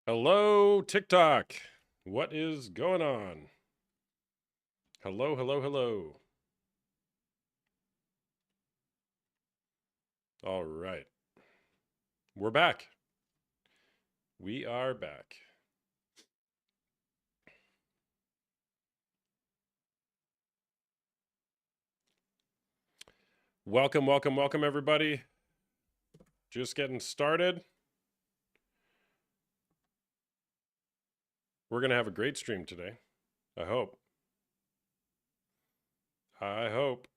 Hello, TikTok. What is going on? Hello, hello, hello. All right. We're back. We are back. Welcome, welcome, welcome, everybody. Just getting started. We're going to have a great stream today. I hope. I hope.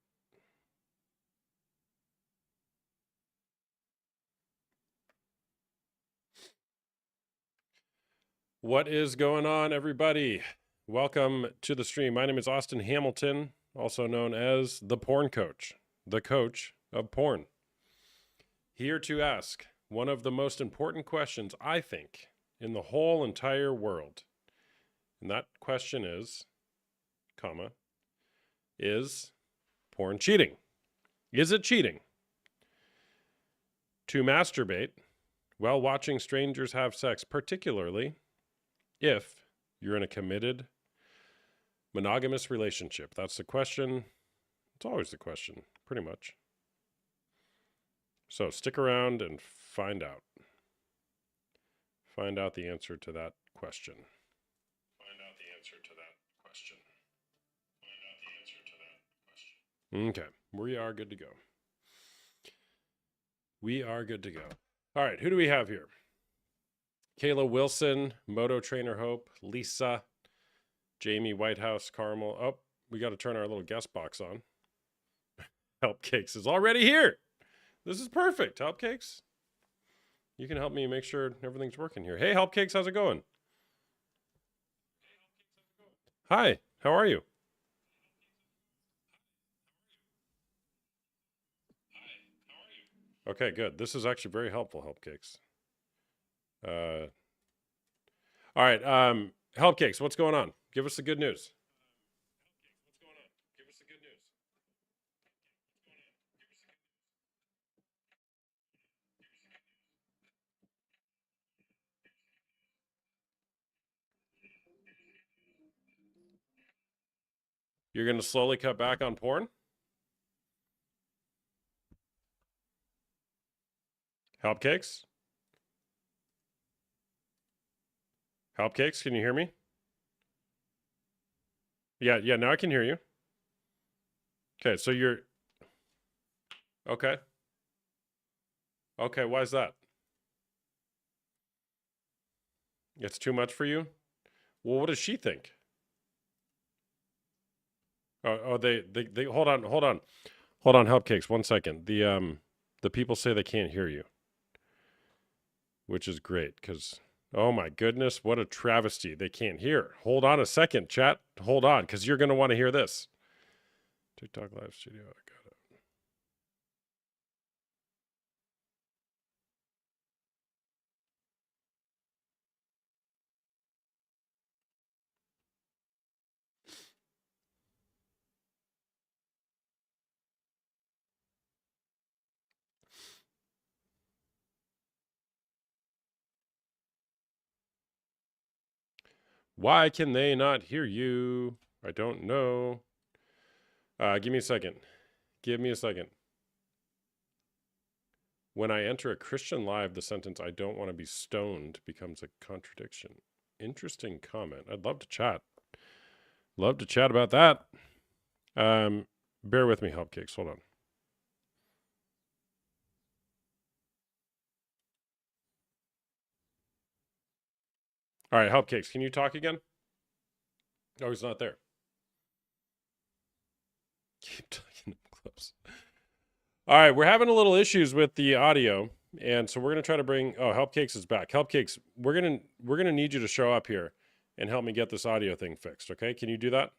What is going on, everybody? Welcome to the stream. My name is Austin Hamilton, also known as the Porn Coach, the coach of porn. Here to ask one of the most important questions, I think, in the whole entire world. And that question is, is porn cheating? Is it cheating to masturbate while watching strangers have sex, particularly if you're in a committed monogamous relationship? That's the question. It's always the question, pretty much. So stick around and find out. Find out the answer to that question. Okay, we are good to go. We are good to go. All right, who do we have here? Kayla Wilson, Moto Trainer Hope, Lisa, Jamie Whitehouse, Carmel. Oh, we got to turn our little guest box on. Help Cakes is already here. This is perfect. Help Cakes, you can help me make sure everything's working here. Hey, Help Cakes, how's it going? Hi, how are you? Okay, good. This is actually very helpful, Help Cakes. All right, Help Cakes, what's going on? Give us the good news. You're going to slowly cut back on porn? Help Cakes? Help Cakes, can you hear me? Yeah, now I can hear you. Okay, so you're... Okay. Okay, why is that? It's too much for you? Well, what does she think? They hold on, Help Cakes, 1 second. The people say they can't hear you, which is great because, oh my goodness, what a travesty. They can't hear. Hold on a second, chat. Hold on, because you're going to want to hear this. TikTok Live Studio, I got it. Why can they not hear you? I don't know. Give me a second. Give me a second. When I enter a Christian live, the sentence, I don't want to be stoned, becomes a contradiction. Interesting comment. I'd love to chat. Love to chat about that. Bear with me, Help Cakes. Hold on. All right, Help Cakes, can you talk again? Oh, he's not there. Keep talking close. All right, we're having a little issues with the audio, and so we're gonna try to bring. Oh, Help Cakes is back. Help Cakes, we're gonna need you to show up here and help me get this audio thing fixed. Okay, can you do that?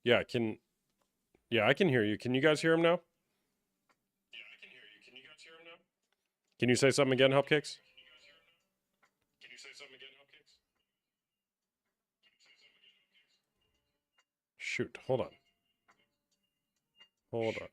Yeah, I can hear you. Can you guys hear him now? Can you say something again, Help Cakes? Shoot, hold on. Hold on.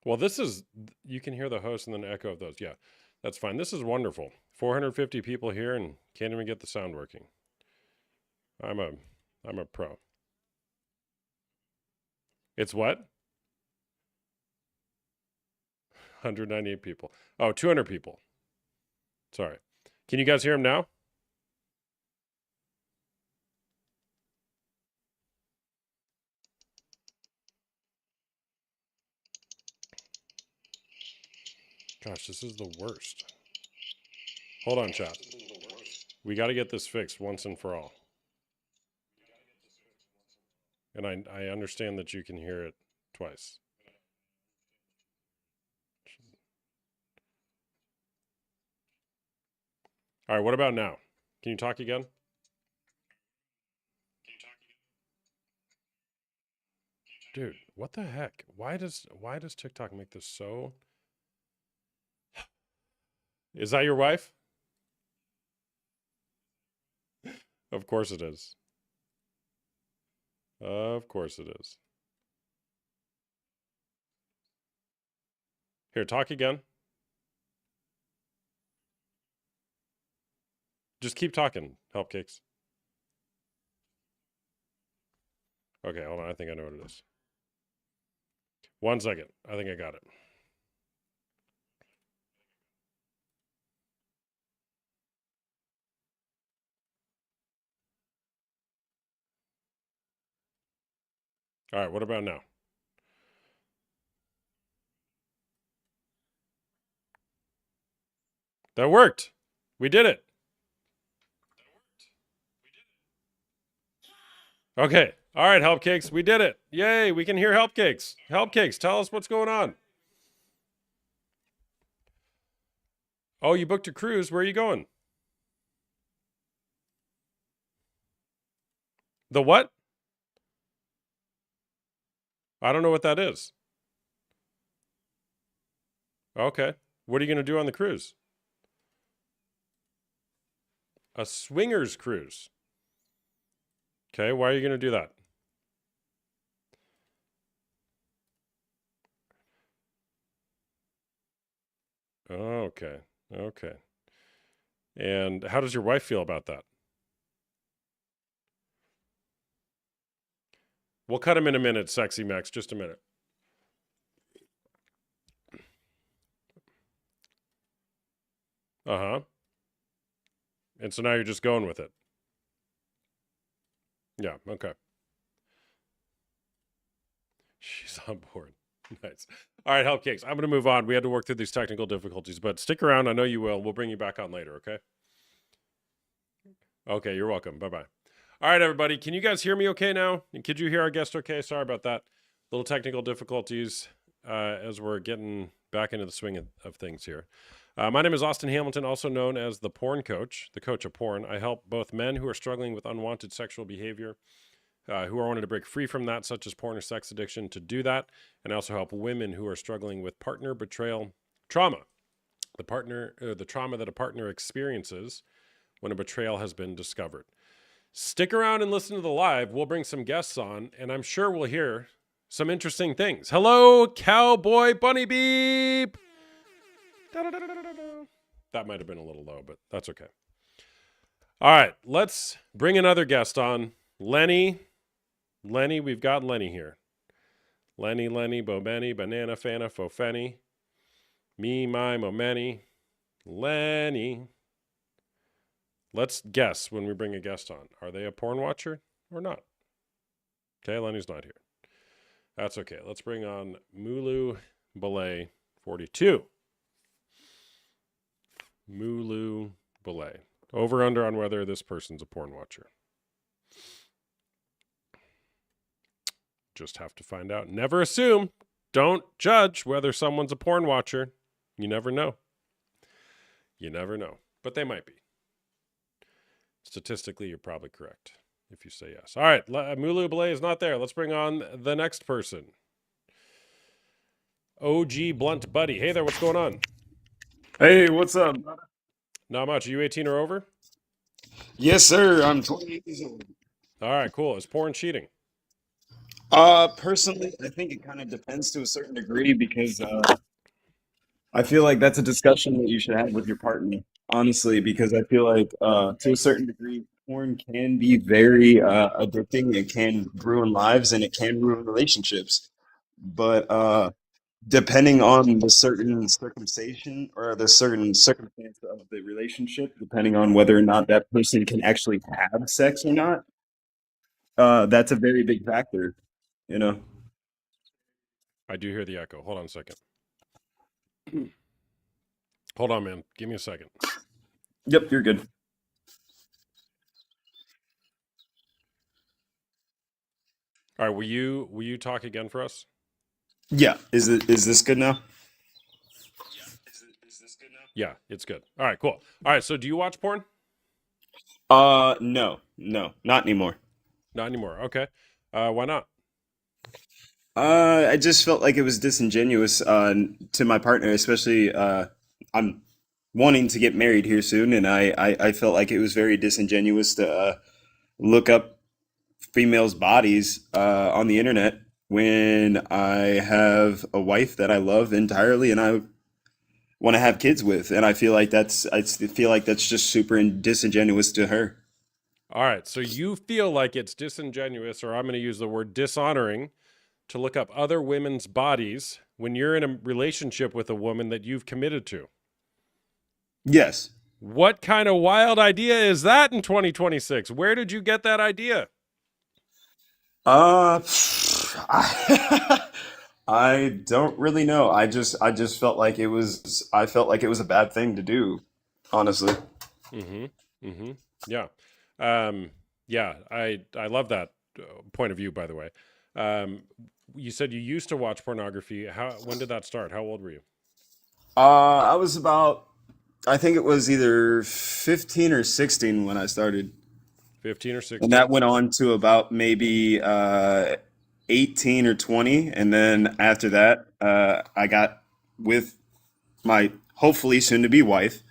Well, this is, you can hear the host and then echo of those. Yeah, that's fine. This is wonderful. 450 people here and can't even get the sound working. I'm a pro. It's what? 198 people. Oh, 200 people. Sorry. Can you guys hear him now? Gosh, this is the worst. Hold on, chat. We got to get this fixed once and for all. And I understand that you can hear it twice. All right, what about now? Can you talk again? Dude, what the heck? Why does TikTok make this so? Is that your wife? Of course it is. Of course it is. Here, talk again. Just keep talking, Helpcakes. Okay, hold on. I think I know what it is. 1 second. I think I got it. All right, what about now? That worked. We did it. Okay. All right, Helpcakes. We did it. Yay. We can hear Helpcakes. Helpcakes, tell us what's going on. Oh, you booked a cruise. Where are you going? The what? I don't know what that is. Okay. What are you going to do on the cruise? A swingers cruise. Okay. Why are you going to do that? Okay. Okay. And how does your wife feel about that? We'll cut him in a minute, Sexy Max. Just a minute. Uh-huh. And so now you're just going with it. Yeah, okay. She's on board. Nice. All right, Helpcakes. I'm going to move on. We had to work through these technical difficulties, but stick around. I know you will. We'll bring you back on later, okay? Okay, you're welcome. Bye-bye. All right, everybody. Can you guys hear me okay now? And could you hear our guest okay? Sorry about that. Little technical difficulties as we're getting back into the swing of things here. My name is Austin Hamilton, also known as the Porn Coach, the coach of porn. I help both men who are struggling with unwanted sexual behavior, who are wanting to break free from that, such as porn or sex addiction, to do that. And I also help women who are struggling with partner betrayal trauma, the trauma that a partner experiences when a betrayal has been discovered. Stick around and listen to the live. We'll bring some guests on, and I'm sure we'll hear some interesting things. Hello, Cowboy Bunny Beep. That might have been a little low, but that's okay. All right, let's bring another guest on. Lenny, we've got Lenny here. Lenny, Bobeni, Banana, Fana, Fofeni. Me, my, Momeni. Lenny. Let's guess when we bring a guest on. Are they a porn watcher or not? Okay, Lenny's not here. That's okay. Let's bring on Mulu Belay 42. Mulu Belay. Over under on whether this person's a porn watcher. Just have to find out. Never assume. Don't judge whether someone's a porn watcher. You never know. You never know. But they might be. Statistically, you're probably correct if you say yes. All right. Mulu Belay is not there. Let's bring on the next person. OG Blunt Buddy. Hey there. What's going on? Hey, what's up? Not much. Are you 18 or over? Yes, sir. I'm 20 years old. All right, cool. Is porn cheating? Personally, I think it kind of depends to a certain degree because I feel like that's a discussion that you should have with your partner, honestly, because I feel like to a certain degree, porn can be very addicting. It can ruin lives and it can ruin relationships. But depending on the certain circumcision or the certain circumstance of the relationship, depending on whether or not that person can actually have sex or not, that's a very big factor, you know? I do hear the echo. Hold on a second. Hold on, man. Give me a second. Yep, you're good. All right, will you talk again for us? Yeah, is this good now? Yeah, it's good. All right, cool. All right, so do you watch porn? No, no, not anymore. Not anymore. Okay. Why not? I just felt like it was disingenuous to my partner, especially I'm wanting to get married here soon, and I felt like it was very disingenuous to look up females' bodies on the internet when I have a wife that I love entirely and I want to have kids with, and I feel like that's just super disingenuous to her. All right, so you feel like it's disingenuous, or I'm going to use the word dishonoring, to look up other women's bodies when you're in a relationship with a woman that you've committed to. Yes. What kind of wild idea is that in 2026? Where did you get that idea? Uh, I, I don't really know. I just felt like I felt like it was a bad thing to do, honestly. Mm-hmm. Mm-hmm. Yeah. Um, yeah, I love that point of view, by the way. Um, you said you used to watch pornography. When did that start? How old were you? I was about I think it was either 15 or 16 when I started. 15 or And 16? that went on to about maybe 18 or 20. And then after that, I got with my hopefully soon to be wife.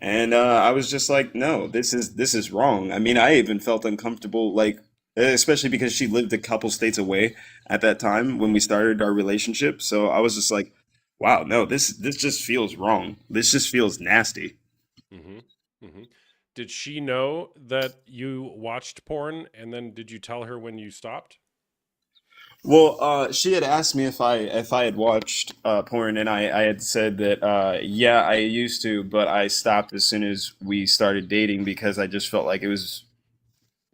And I was just like, no, this is wrong. I mean, I even felt uncomfortable, like especially because she lived a couple states away at that time when we started our relationship. So I was just like, wow, no, this just feels wrong. This just feels nasty. Mm-hmm. Mm-hmm. Did she know that you watched porn, and then did you tell her when you stopped? Well, she had asked me if I had watched porn, and I had said that yeah, I used to, but I stopped as soon as we started dating because I just felt like it was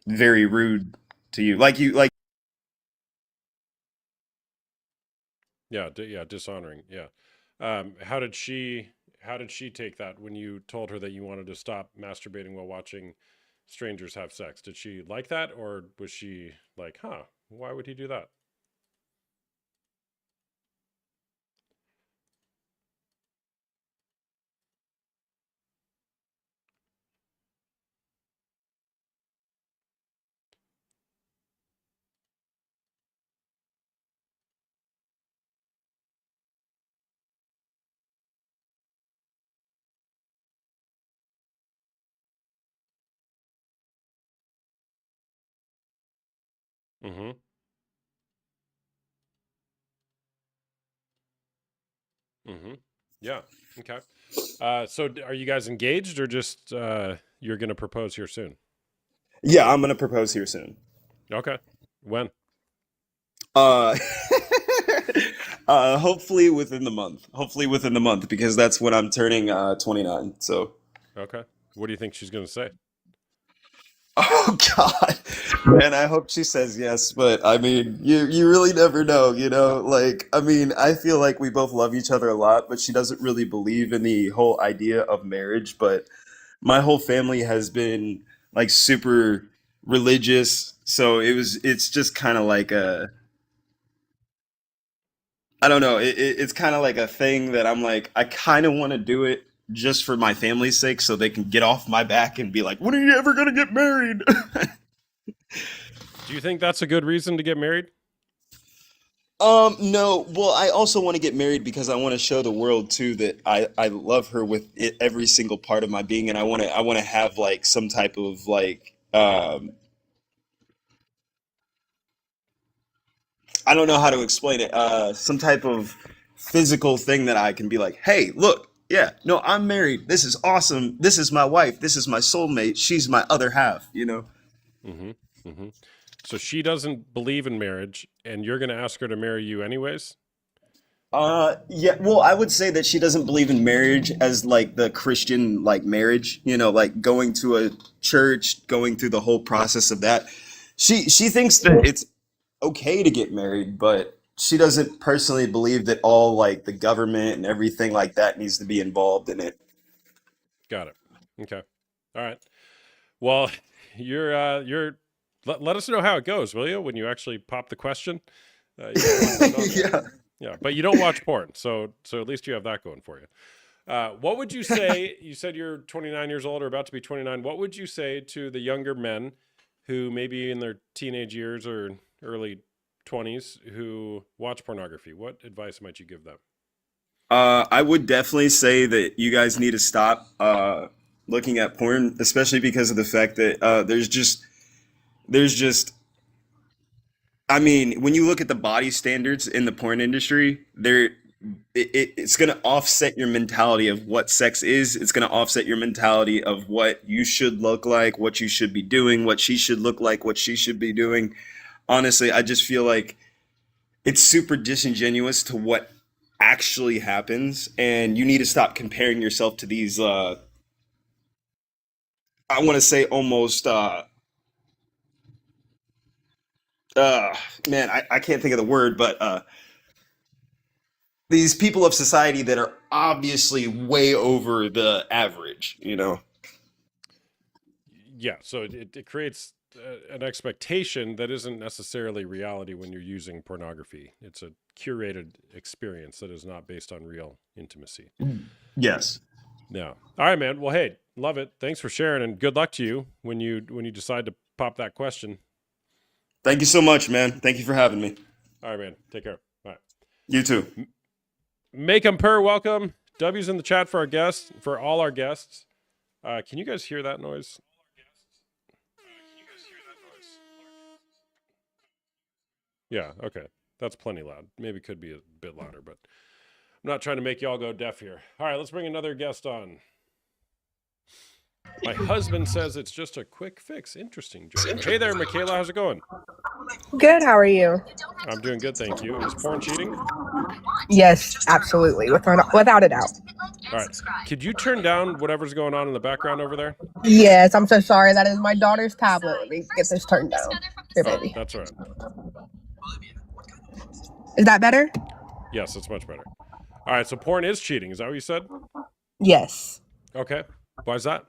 very rude to you. Like Yeah, yeah, dishonoring. Yeah. How did she take that when you told her that you wanted to stop masturbating while watching strangers have sex? Did she like that, or was she like, "Huh, why would he do that?" Mm-hmm. Mm-hmm. Yeah. Okay. Are you guys engaged, or just you're gonna propose here soon? yeah, I'm gonna propose here soon. Okay. When? Uh, hopefully within the month. Hopefully within the month because that's when I'm turning 29. So. Okay. What do you think she's gonna say? Oh God, man! I hope she says yes, but I mean, you really never know, you know. Like, I mean, I feel like we both love each other a lot, but she doesn't really believe in the whole idea of marriage. But my whole family has been like super religious, so it's just kind of like a I don't know. It's kind of like a thing that I'm like, I kind of want to do it just for my family's sake, so they can get off my back and be like, "When are you ever gonna get married?" Do you think that's a good reason to get married? No. Well, I also want to get married because I want to show the world too that I love her with every single part of my being, and I want to have like some type of like I don't know how to explain it. Some type of physical thing that I can be like, hey, look, yeah, no, I'm married. This is awesome. This is my wife. This is my soulmate. She's my other half, you know? Mm-hmm. Mm-hmm. So she doesn't believe in marriage, and you're going to ask her to marry you anyways? Yeah, well, I would say that she doesn't believe in marriage as like the Christian like marriage, you know, like going to a church, going through the whole process of that. She thinks that it's okay to get married, but she doesn't personally believe that all like the government and everything like that needs to be involved in it. Got it. Okay. All right. Well, you're let us know how it goes, will you? When you actually pop the question, you can put that on there. Yeah. Yeah, but you don't watch porn, so at least you have that going for you. What would you say? You said you're 29 years old or about to be 29. What would you say to the younger men who maybe in their teenage years or early 20s who watch pornography? What advice might you give them? I would definitely say that you guys need to stop looking at porn, especially because of the fact that there's just I mean, when you look at the body standards in the porn industry, it's going to offset your mentality of what sex is. It's going to offset your mentality of what you should look like, what you should be doing, what she should look like, what she should be doing. Honestly, I just feel like it's super disingenuous to what actually happens, and you need to stop comparing yourself to these. I want to say almost. Uh, Man, I can't think of the word, but these people of society that are obviously way over the average, you know? Yeah, so it creates an expectation that isn't necessarily reality when you're using pornography. It's a curated experience that is not based on real intimacy. Yes. Yeah. All right, man. Well, hey, love it. Thanks for sharing, and good luck to you when you decide to pop that question. Thank you so much, man. Thank you for having me. All right, man. Take care. All right. You too. Make 'em purr. Welcome. W's in the chat for our guests, for all our guests. Can you guys hear that noise? Yeah. Okay. That's plenty loud. Maybe could be a bit louder, but I'm not trying to make y'all go deaf here. All right, let's bring another guest on. My husband says it's just a quick fix. Interesting, Joe. Hey there, Michaela. How's it going? Good, how are you? I'm doing good, thank you. Is porn cheating? Yes, absolutely, without a doubt. All right. Could you turn down whatever's going on in the background over there? Yes, I'm so sorry. That is my daughter's tablet. Let me get this turned down. Here, Oh, baby. that's all right. Is that better? Yes, it's much better. All right, so porn is cheating. Is that what you said? Yes. Okay. Why is that?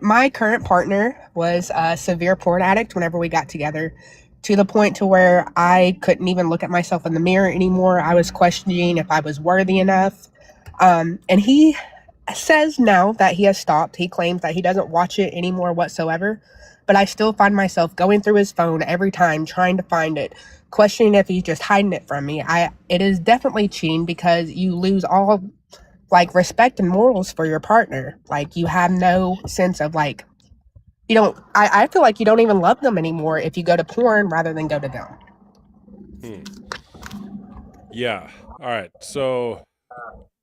My current partner was a severe porn addict whenever we got together, to the point to where I couldn't even look at myself in the mirror anymore. I was questioning if I was worthy enough. And he says now that he has stopped. He claims that he doesn't watch it anymore whatsoever. But I still find myself going through his phone every time, trying to find it, questioning if he's just hiding it from me. It is definitely cheating because you lose all like respect and morals for your partner. Like you have no sense of like you don't I feel like you don't even love them anymore if you go to porn rather than go to them. Yeah. All right. So,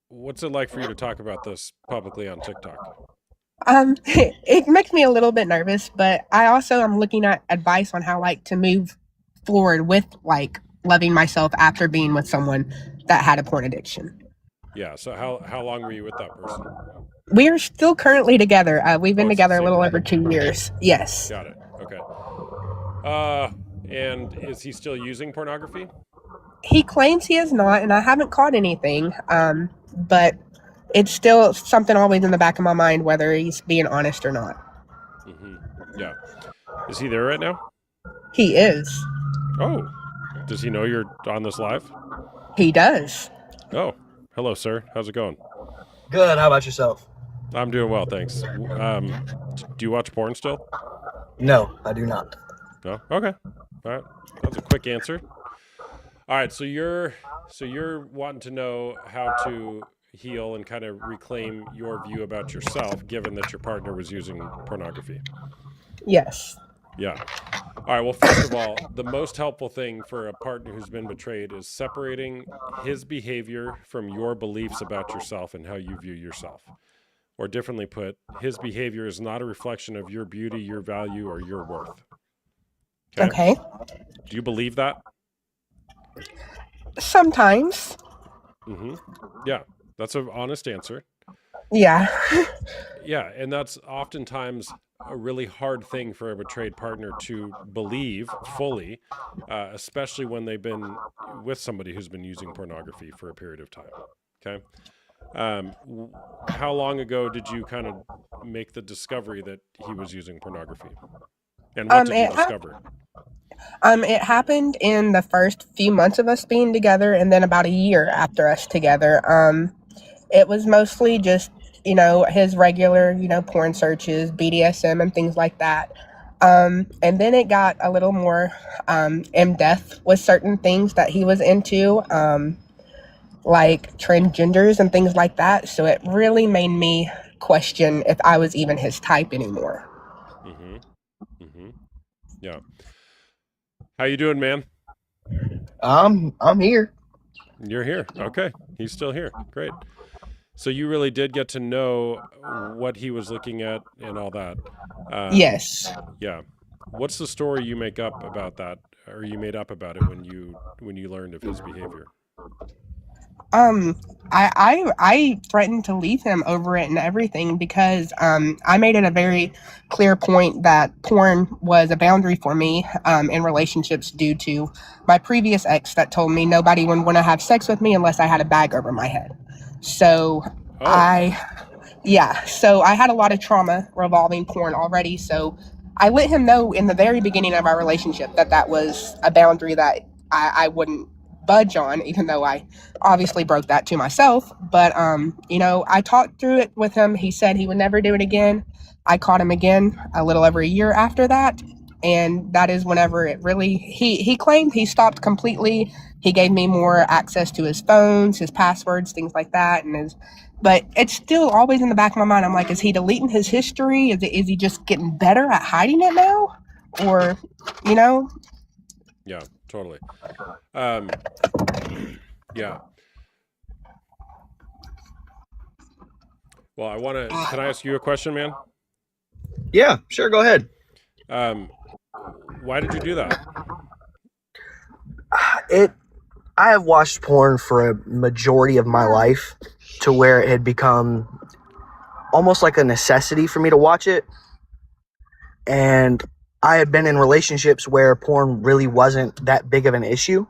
what's it like for you to talk about this publicly on TikTok? It makes me a little bit nervous, but I also am looking at advice on how like to move forward with like loving myself after being with someone that had a porn addiction. Yeah. So, how long were you with that person? We are still currently together. We've been Oh, it's the together a same little guy. over 2 years. Yes. Got it. Okay. And is he still using pornography? He claims he is not, and I haven't caught anything. But it's still something always in the back of my mind whether he's being honest or not. Mm-hmm. Yeah. Is he there right now? He is. Oh. Does he know you're on this live? He does. Oh. Hello, sir. How's it going? Good. How about yourself? I'm doing well, thanks. Do you watch porn still? No, I do not. No? Okay. All right. That's a quick answer. All right, so you're wanting to know how to heal and kind of reclaim your view about yourself given that your partner was using pornography. Yes. Yeah. All right. Well, first of all, the most helpful thing for a partner who's been betrayed is separating his behavior from your beliefs about yourself and how you view yourself. Or differently put, his behavior is not a reflection of your beauty, your value, or your worth. Okay. Do you believe that? Sometimes. Yeah, that's an honest answer. Yeah. Yeah, and that's oftentimes a really hard thing for a betrayed partner to believe fully, especially when they've been with somebody who's been using pornography for a period of time. Okay. How long ago did you kind of make the discovery that he was using pornography? And what did you discover? It happened in the first few months of us being together, and then about a year after us together. It was mostly just, his regular, porn searches, BDSM, and things like that. And then it got a little more in depth with certain things that he was into, like transgenders and things like that. So it really made me question if I was even his type anymore. Yeah. How you doing, man? I'm here. You're here. Okay. He's still here. Great. So you really did get to know what he was looking at and all that. Yes. Yeah. What's the story you make up about that, or you made up about it when you learned of his behavior? I threatened to leave him over it and everything because I made it a very clear point that porn was a boundary for me in relationships due to my previous ex that told me nobody would want to have sex with me unless I had a bag over my head. So so I had a lot of trauma revolving porn already. So I let him know in the very beginning of our relationship that was a boundary that I wouldn't budge on, even though I obviously broke that to myself. But I talked through it with him. He said he would never do it again. I caught him again a little over a year after that, and that is whenever it really he claimed he stopped completely. He gave me more access to his phones, his passwords, things like that, but it's still always in the back of my mind. I'm like, is he deleting his history? Is he just getting better at hiding it now? Or, Yeah, totally. Yeah. Well, can I ask you a question, man? Yeah, sure. Go ahead. Why did you do that? I have watched porn for a majority of my life to where it had become almost like a necessity for me to watch it. And I had been in relationships where porn really wasn't that big of an issue.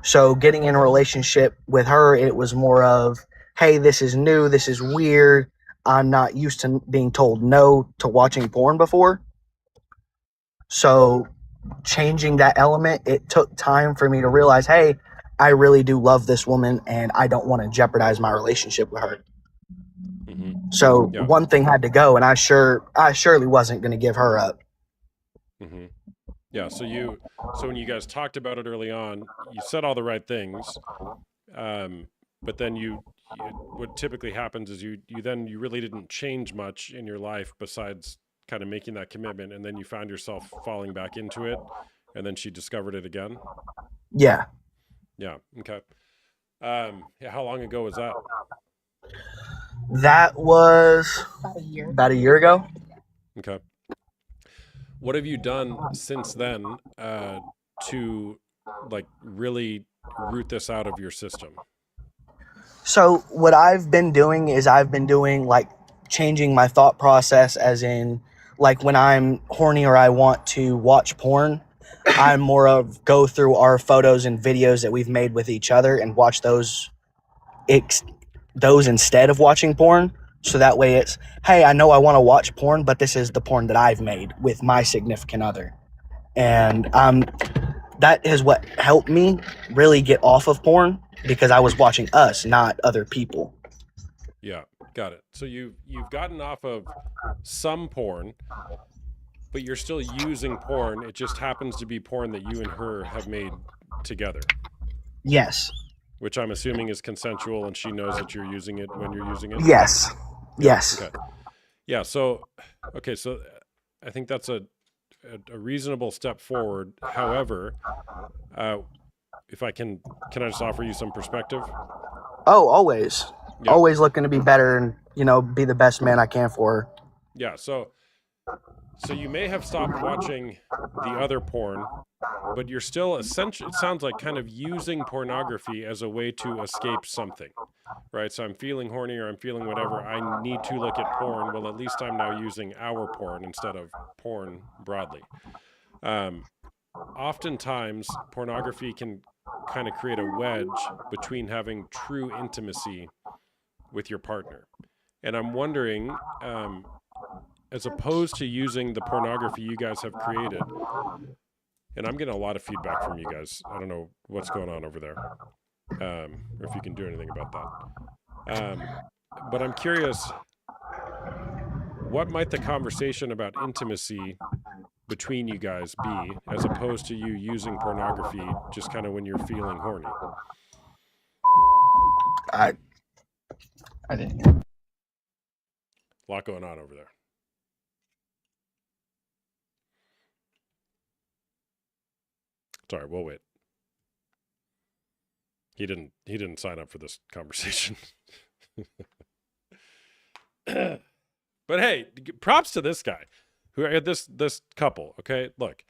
So getting in a relationship with her, it was more of, hey, this is new, this is weird. I'm not used to being told no to watching porn before. So changing that element, it took time for me to realize, hey, I really do love this woman and I don't want to jeopardize my relationship with her. So one thing had to go, and I surely wasn't going to give her up. Yeah. So when you guys talked about it early on, you said all the right things. But then what typically happens is you really didn't change much in your life besides kind of making that commitment. And then you found yourself falling back into it. And then she discovered it again. Yeah. Yeah. Okay. How long ago was that? That was about a year ago. Okay. What have you done since then to really root this out of your system? So what I've been doing is changing my thought process, as in like when I'm horny or I want to watch porn, I'm more of go through our photos and videos that we've made with each other and watch those instead of watching porn. So that way it's, hey, I know I want to watch porn, but this is the porn that I've made with my significant other. And that is what helped me really get off of porn, because I was watching us, not other people. Yeah, got it. So you've gotten off of some porn, but you're still using porn. It just happens to be porn that you and her have made together. Yes. Which I'm assuming is consensual, and she knows that you're using it when you're using it? Yes. Yes. Okay. Yeah, so I think that's a a reasonable step forward. However, if I can I just offer you some perspective? Oh, always. Yeah. Always looking to be better and, be the best man I can for her. Yeah. So you may have stopped watching the other porn, but you're still essentially, it sounds like, kind of using pornography as a way to escape something, right? So I'm feeling horny or I'm feeling whatever. I need to look at porn. Well, at least I'm now using our porn instead of porn broadly. Oftentimes, pornography can kind of create a wedge between having true intimacy with your partner. And I'm wondering, as opposed to using the pornography you guys have created, and I'm getting a lot of feedback from you guys. I don't know what's going on over there, or if you can do anything about that. But I'm curious, what might the conversation about intimacy between you guys be, as opposed to you using pornography just kind of when you're feeling horny? I didn't. A lot going on over there. Sorry, we'll wait. He didn't sign up for this conversation. But hey, props to this guy, this couple. Okay, look,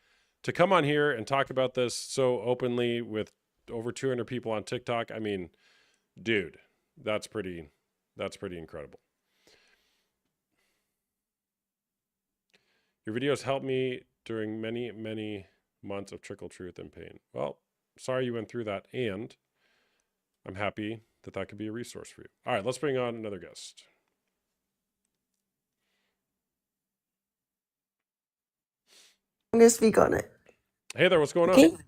to come on here and talk about this so openly with over 200 people on TikTok. I mean, dude, that's pretty incredible. Your videos helped me during many months of trickle truth and pain. Well, sorry you went through that, and I'm happy that could be a resource for you. All right, let's bring on another guest. I'm gonna speak on it. Hey there, what's going Okay. on?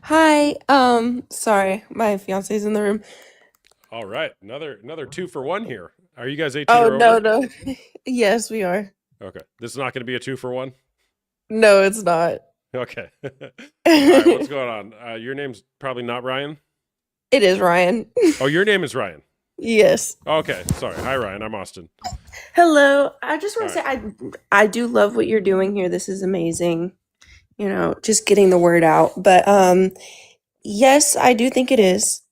Hi. Sorry, my fiance's in the room. All right, another 2-for-1 here. Are you guys 18 Oh, or no, over? no. Yes, we are. Okay, this is not going to be a 2-for-1. No, it's not. Okay. All right, what's going on? Your name's probably not Ryan. It is Ryan. Oh, your name is Ryan. Yes. Okay, sorry. Hi, Ryan. I'm Austin. Hello. I just want to All say I do love what you're doing here. This is amazing. Just getting the word out. But yes, I do think it is.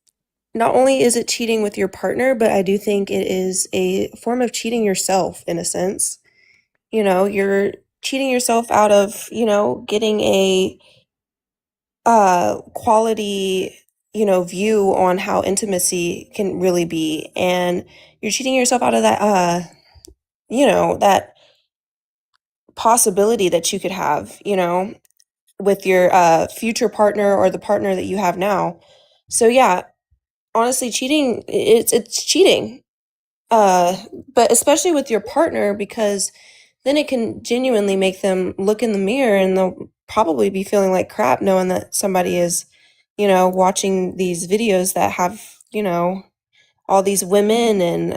Not only is it cheating with your partner, but I do think it is a form of cheating yourself in a sense. You're cheating yourself out of, getting a quality, view on how intimacy can really be. And you're cheating yourself out of that, that possibility that you could have, with your future partner or the partner that you have now. So yeah, honestly, cheating, it's cheating. But especially with your partner, because then it can genuinely make them look in the mirror and they'll probably be feeling like crap knowing that somebody is, watching these videos that have, all these women and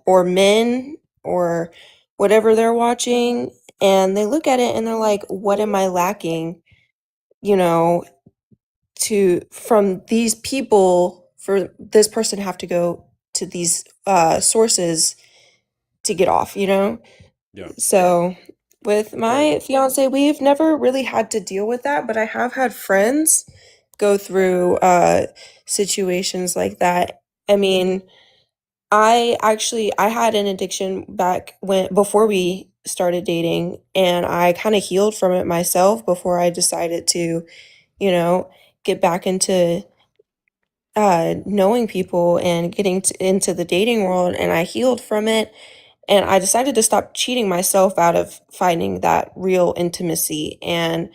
or men or whatever they're watching, and they look at it and they're like, what am I lacking, you know, from these people for this person to have to go to these sources to get off, Yeah. So with my Totally. fiance, we've never really had to deal with that, but I have had friends go through situations like that. I mean, I had an addiction before we started dating, and I kind of healed from it myself before I decided to, get back into knowing people and getting into the dating world, and I healed from it. And I decided to stop cheating myself out of finding that real intimacy. And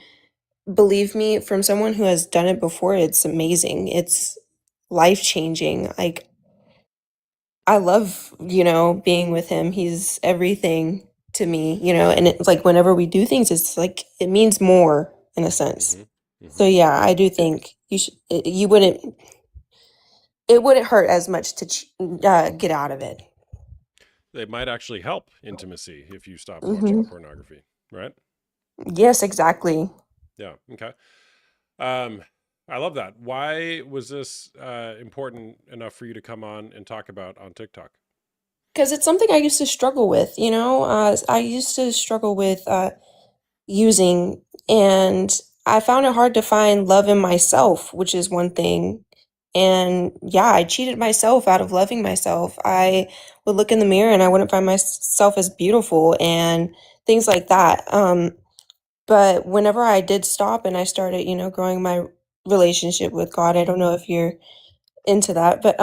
believe me, from someone who has done it before, it's amazing. It's life changing. Like, I love, being with him. He's everything to me, and it's like whenever we do things, it's like it means more in a sense. So yeah, I do think it wouldn't hurt as much to get out of it. It might actually help intimacy if you stop watching pornography, right? Yes, exactly. Yeah. Okay. I love that. Why was this important enough for you to come on and talk about on TikTok? Because it's something I used to struggle with, I used to struggle with using, and I found it hard to find love in myself, which is one thing. And yeah, I cheated myself out of loving myself. I would look in the mirror and I wouldn't find myself as beautiful and things like that. But whenever I did stop and I started, growing my relationship with God, I don't know if you're into that, but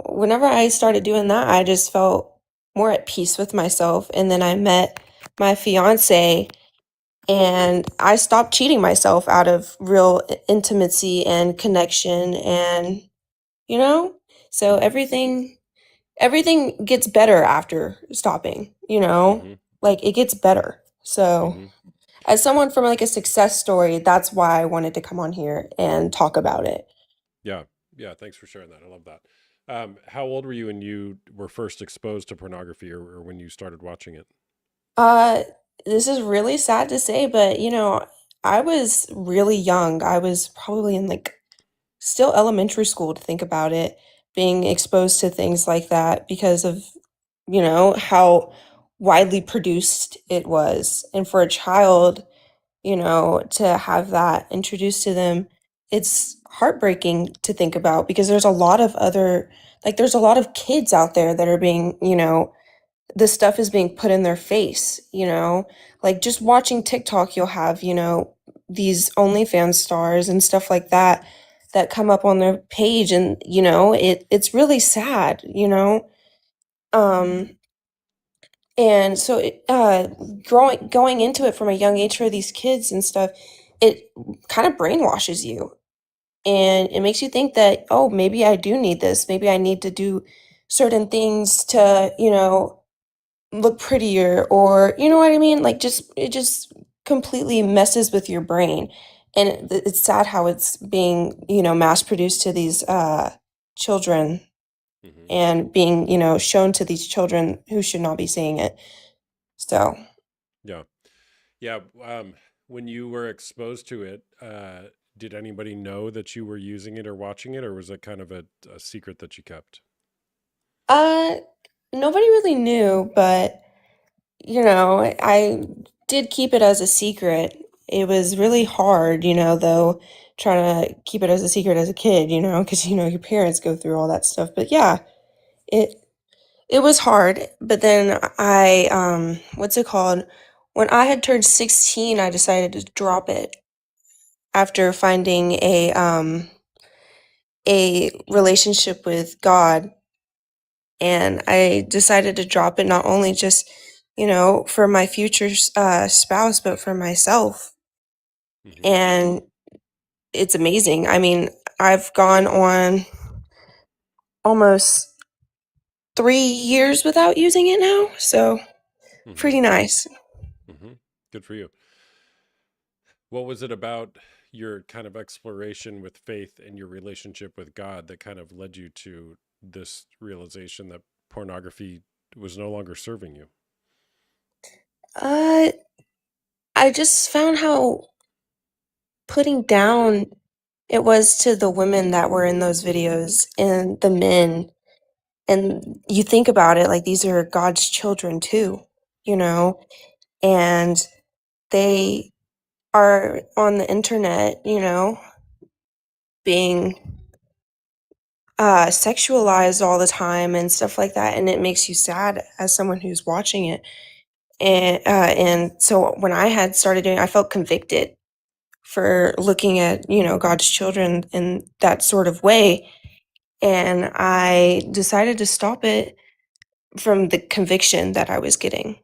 whenever I started doing that, I just felt more at peace with myself. And then I met my fiance, and I stopped cheating myself out of real intimacy and connection, and you know, so Mm-hmm. everything gets better after stopping. Mm-hmm. Like it gets better. So Mm-hmm. as someone from like a success story, that's why I wanted to come on here and talk about it. Yeah. Yeah. Thanks for sharing that. I love that. How old were you when you were first exposed to pornography, or when you started watching it? Uh, this is really sad to say, but I was really young. I was probably in like still elementary school to think about it, being exposed to things like that because of, how widely produced it was. And for a child, to have that introduced to them, it's heartbreaking to think about because there's a lot of other, like, there's a lot of kids out there that are being, this stuff is being put in their face, like just watching TikTok, you'll have, these OnlyFans stars and stuff like that that come up on their page, and it's really sad, um and so going into it from a young age for these kids and stuff, it kind of brainwashes you, and it makes you think that, oh, maybe I do need this, maybe I need to do certain things to, look prettier, or you know what I mean? Like just it just completely messes with your brain. And it's sad how it's being, mass produced to these children, Mm-hmm. and being, shown to these children who should not be seeing it. So, Yeah. Yeah. When you were exposed to it, did anybody know that you were using it or watching it, or was it kind of a secret that you kept? uh nobody really knew, but I did keep it as a secret. It was really hard, though, trying to keep it as a secret as a kid, because your parents go through all that stuff. But yeah, it it was hard. But then what's it called? When I had turned 16, I decided to drop it after finding a relationship with God, and I decided to drop it not only just, for my future spouse, but for myself. Mm-hmm. And it's amazing. I mean, I've gone on almost 3 years without using it now, so Mm-hmm. pretty nice. Mm-hmm. Good for you. What was it about your kind of exploration with faith and your relationship with God that kind of led you to this realization that pornography was no longer serving you? Uh, I just found how putting down it was to the women that were in those videos and the men. And you think about it, like these are God's children too, you know, and they are on the internet, being sexualized all the time and stuff like that, and it makes you sad as someone who's watching it. And so when I had started doing, I felt convicted for looking at, God's children in that sort of way, and I decided to stop it from the conviction that I was getting,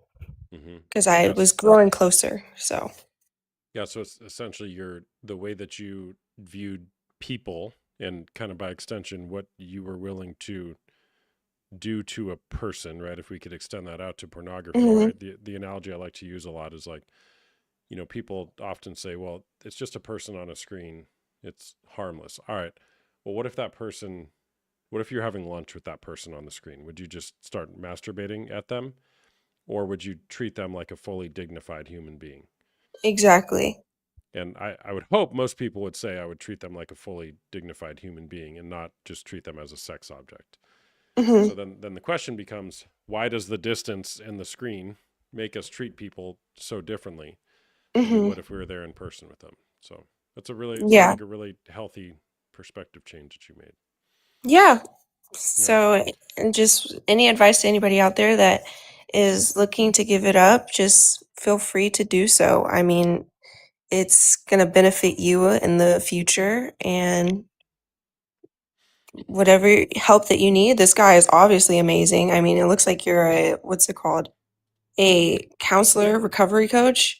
Mm-hmm. because I Yes. was growing closer. So, Yeah. So it's essentially the way that you viewed people, and kind of by extension, what you were willing to do to a person, right? If we could extend that out to pornography, mhm. right? The analogy I like to use a lot is like, people often say, well, it's just a person on a screen. It's harmless. All right. Well, what if you're having lunch with that person on the screen? Would you just start masturbating at them? Or would you treat them like a fully dignified human being? Exactly. And I would hope most people would say I would treat them like a fully dignified human being and not just treat them as a sex object. Hmm. So then the question becomes, why does the distance and the screen make us treat people so differently? than we Mhm. would if we were there in person with them. So that's a really sounds Yeah. like a really healthy perspective change that you made. Yeah. Yeah. So, and just any advice to anybody out there that is looking to give it up, just feel free to do so. I mean, it's going to benefit you in the future, and whatever help that you need, this guy is obviously amazing. I mean, it looks like you're a, what's it called? A counselor, recovery coach.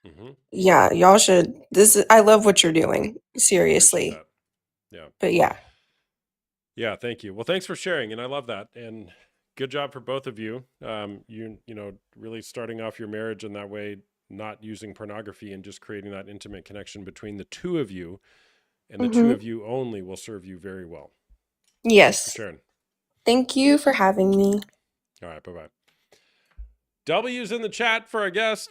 Mm-hmm. Yeah, y'all should. I love what you're doing. Appreciate Seriously. that. Yeah. But yeah. Yeah, thank you. Well, thanks for sharing, and I love that. And good job for both of you. You know, really starting off your marriage in that way, not using pornography and just creating that intimate connection between the two of you, and the two Mhm. of you only will serve you very well. Yes. Sharon. Thank you for having me. All right, bye-bye. W's in the chat for our guest.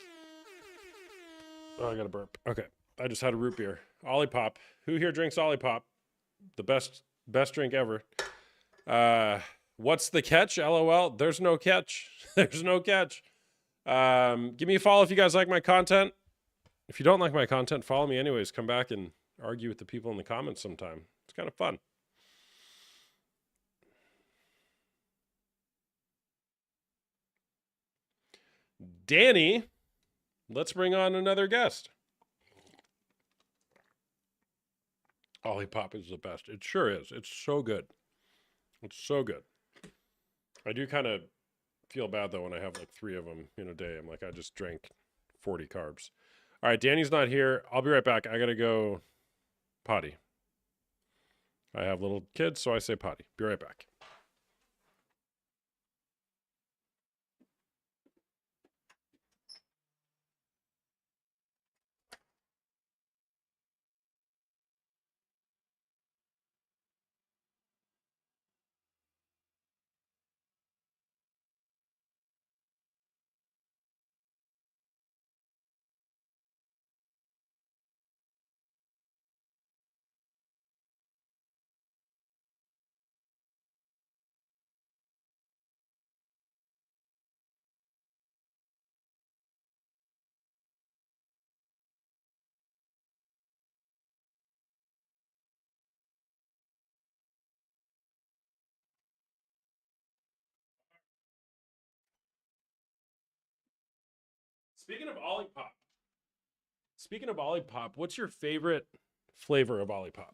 Oh, I got a burp. Okay, I just had a root beer. Olipop. Who here drinks Olipop? The best drink ever. What's the catch? LOL. There's no catch. There's no catch. Give me a follow if you guys like my content. If you don't like my content, follow me anyways. Come back and argue with the people in the comments sometime. It's kind of fun. Danny, let's bring on another guest. Olipop is the best. It sure is. It's so good. It's so good. I do kind of feel bad though when I have like 3 of them in a day. I'm like, I just drank 40 carbs. All right, Danny's not here. I'll be right back. I gotta go potty. I have little kids, so I say potty. Be right back. Speaking of Olipop, what's your favorite flavor of Olipop?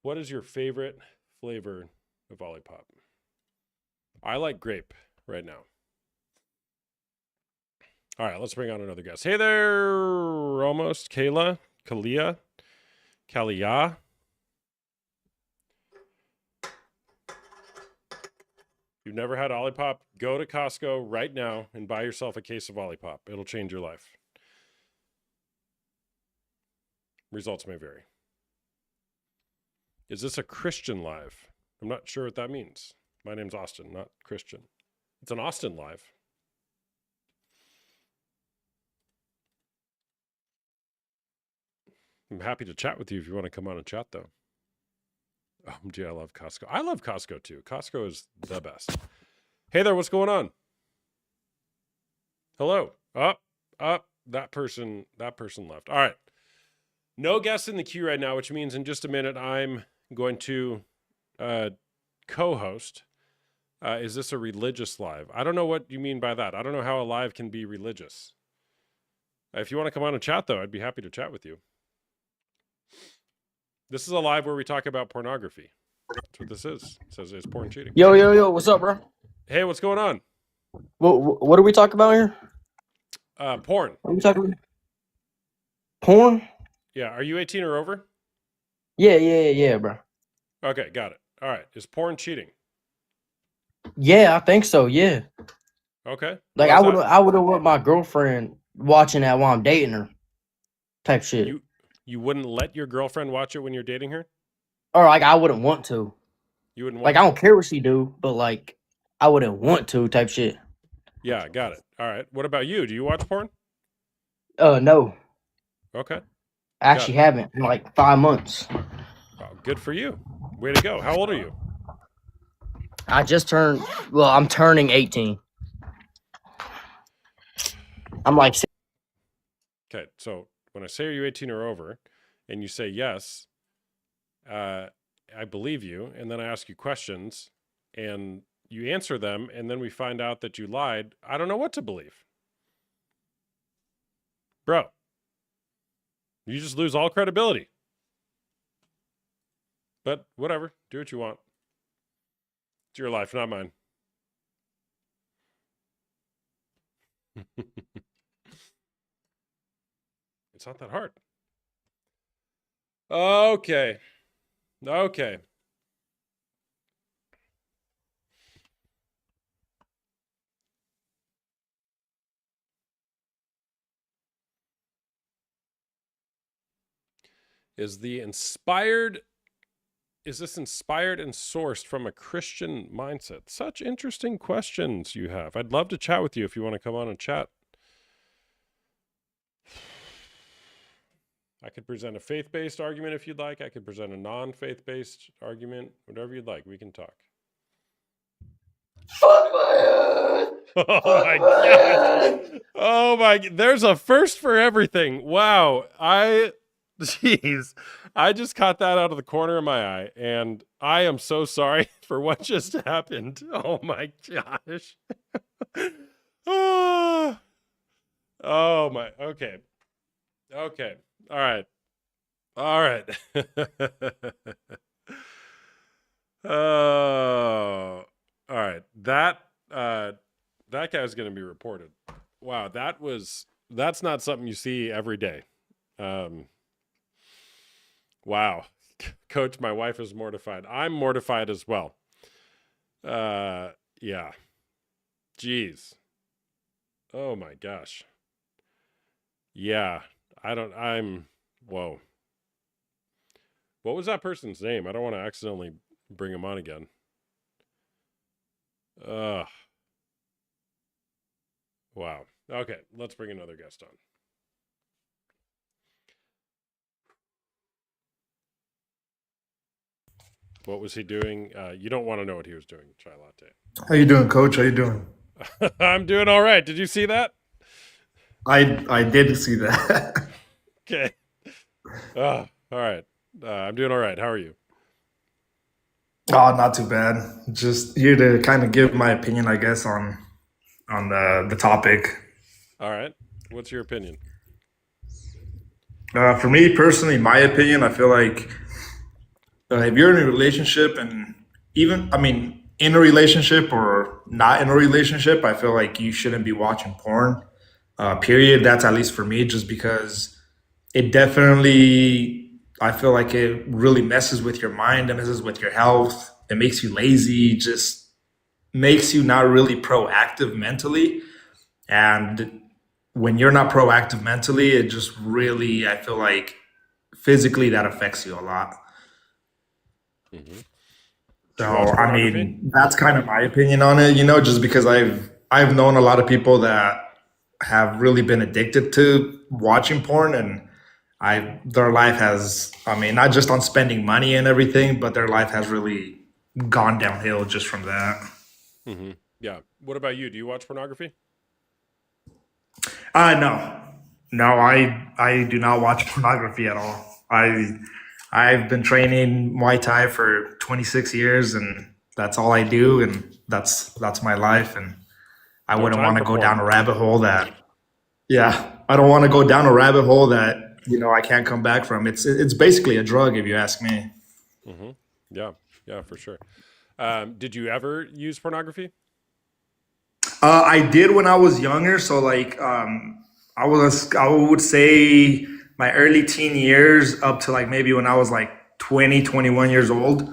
What is your favorite flavor of Olipop? I like grape right now. All right, let's bring on another guest. Hey there, almost. Kalia. You've never had Olipop? Go to Costco right now and buy yourself a case of Olipop. It'll change your life. Results may vary. Is this a Christian live? I'm not sure what that means. My name's Austin, not Christian. It's an Austin live. I'm happy to chat with you if you want to come on and chat, though. OMG, I love Costco. I love Costco, too. Costco is the best. Hey there, what's going on? Hello. Up. That person left. All right. No guests in the queue right now, which means in just a minute I'm going to co-host. Is this a religious live? I don't know what you mean by that. I don't know how a live can be religious. If you want to come on and chat, though, I'd be happy to chat with you. This is a live where we talk about pornography. That's what this is. It says it's porn cheating. Yo, what's up, bro? Hey, what's going on? What are we talking about here? Porn. What are we talking about? Porn? Yeah. Are you 18 or over? Yeah, bro. Okay, got it. All right. Is porn cheating? Yeah, I think so. Yeah. Okay. Like Why is I wouldn't want my girlfriend watching that while I'm dating her, type shit. You wouldn't let your girlfriend watch it when you're dating her? Or like I wouldn't want to. You wouldn't want Like I don't care what she do, but like I wouldn't want to, type shit. Yeah, got it. All right. What about you? Do you watch porn? No. Okay. I actually haven't in like 5 months. Oh, good for you. Way to go. How old are you? I just turned. Well, I'm turning 18. I'm like Okay, so when I say, are you 18 or over, and you say yes, I believe you, and then I ask you questions, and you answer them, and then we find out that you lied, I don't know what to believe. Bro, you just lose all credibility. But whatever, do what you want. It's your life, not mine. It's not that hard. Okay. Okay. Is this inspired and sourced from a Christian mindset? Such interesting questions you have. I'd love to chat with you if you want to come on and chat. I could present a faith-based argument if you'd like. I could present a non-faith-based argument. Whatever you'd like, we can talk. Fuck my head. Oh my gosh. Oh my, there's a first for everything. Wow. Jeez. I just caught that out of the corner of my eye, and I am so sorry for what just happened. Oh my gosh. Oh, oh my, okay. Okay. All right. All right. Oh, all right. That guy's going to be reported. Wow, that's not something you see every day. Wow. Coach, my wife is mortified. I'm mortified as well. Yeah. Jeez. Oh my gosh. Yeah. Whoa. What was that person's name? I don't want to accidentally bring him on again. Wow. Okay, let's bring another guest on. What was he doing? You don't want to know what he was doing, Chai Latte. How you doing, Coach? How you doing? I'm doing all right. Did you see that? I did see that. Okay. All right. I'm doing all right. How are you? Oh, not too bad. Just here to kind of give my opinion, I guess, on the topic. All right. What's your opinion? For me personally, my opinion, I feel like if you're in a relationship, and even, I mean, in a relationship or not in a relationship, I feel like you shouldn't be watching porn. Period. That's at least for me, just because it definitely, I feel like it really messes with your mind, it messes with your health, it makes you lazy, just makes you not really proactive mentally. And when you're not proactive mentally, it just really, I feel like physically that affects you a lot. Hmm. Do So, you watch I pornography? mean, that's kind of my opinion on it, just because I've known a lot of people that have really been addicted to watching porn, and their life has, I mean, not just on spending money and everything, but their life has really gone downhill just from that. Hmm. Yeah. What about you? Do you watch pornography? No, no, I do not watch pornography at all. I've been training Muay Thai for 26 years, and that's all I do, and that's my life, and I No wouldn't time want to for go down porn. a rabbit hole that, yeah, I don't want to go down a rabbit hole that I can't come back from. It's basically a drug, if you ask me. Hmm. Yeah. Yeah, for sure. Did you ever use pornography? I did when I was younger. So like, I would say my early teen years up to like maybe when I was like 20, 21 years old.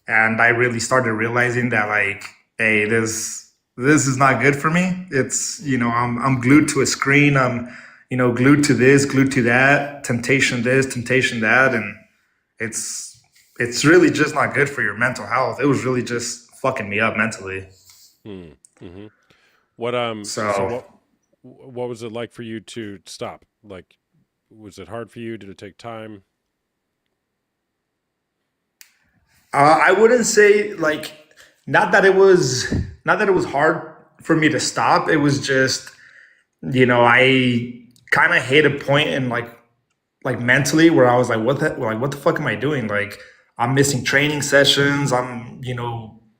And I really started realizing that like, hey, this is not good for me. It's, I'm glued to a screen. I'm, glued to this, glued to that, temptation this, temptation that. And it's really just not good for your mental health. It was really just fucking me up mentally. Hmm. Hmm. So So what was it like for you to stop? Like, was it hard for you? Did it take time? I wouldn't say like not that it was hard for me to stop. It was just I kind of hit a point in like mentally where I was like, what the fuck am I doing? Like, I'm missing training sessions. I'm,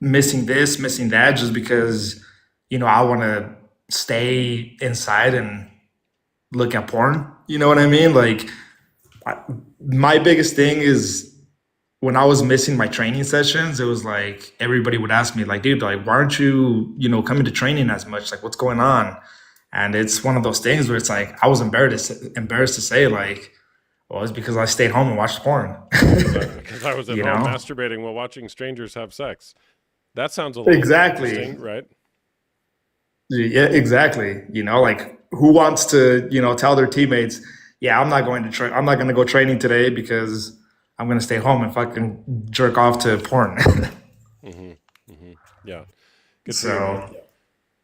missing this, missing that, just because, I want to stay inside and look at porn. You know what I mean? Like, my biggest thing is when I was missing my training sessions, it was like everybody would ask me, like, dude, like, why aren't you, coming to training as much? Like, what's going on? And it's one of those things where it's like I was embarrassed to say, like, well, it's because I stayed home and watched porn. Because I was at You home know? masturbating while watching strangers have sex. That sounds a little Exactly. interesting, right? Yeah, exactly. Like, who wants to, tell their teammates, yeah, I'm not going to go training today because I'm going to stay home and fucking jerk off to porn. Yeah. Good for you, man. So,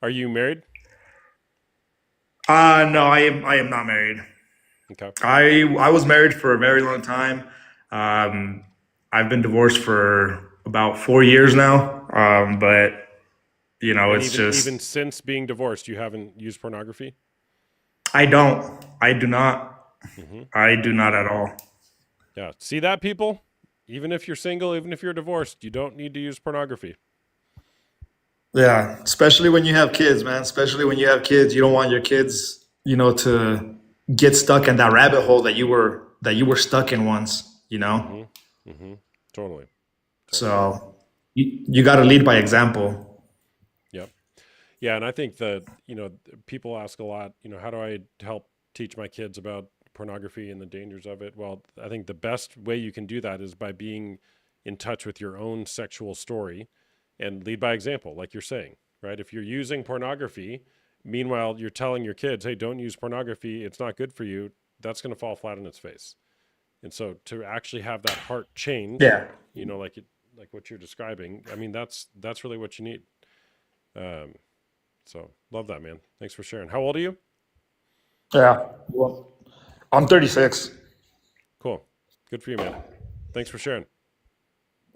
Are you married? no, I am not married. Okay. I was married for a very long time. I've been divorced for about 4 years now. But And it's even just since being divorced, you haven't used pornography? I don't. I do not. Mm-hmm. I do not at all. Yeah. See that, people? Even if you're single, even if you're divorced, you don't need to use pornography. Yeah, especially when you have kids, man. Especially when you have kids, you don't want your kids, to get stuck in that rabbit hole that you were stuck in once. Totally. So you got to lead by example. Yep. Yeah, and I think that, people ask a lot, how do I help teach my kids about pornography and the dangers of it? Well, I think the best way you can do that is by being in touch with your own sexual story and lead by example, like you're saying, right? If you're using pornography, meanwhile, you're telling your kids, hey, don't use pornography, it's not good for you, that's going to fall flat on its face. And so to actually have that heart change, Yeah. like what you're describing, I mean, that's really what you need. So love that, man. Thanks for sharing. How old are you? Yeah. Well, I'm 36. Cool. Good for you, man. Thanks for sharing.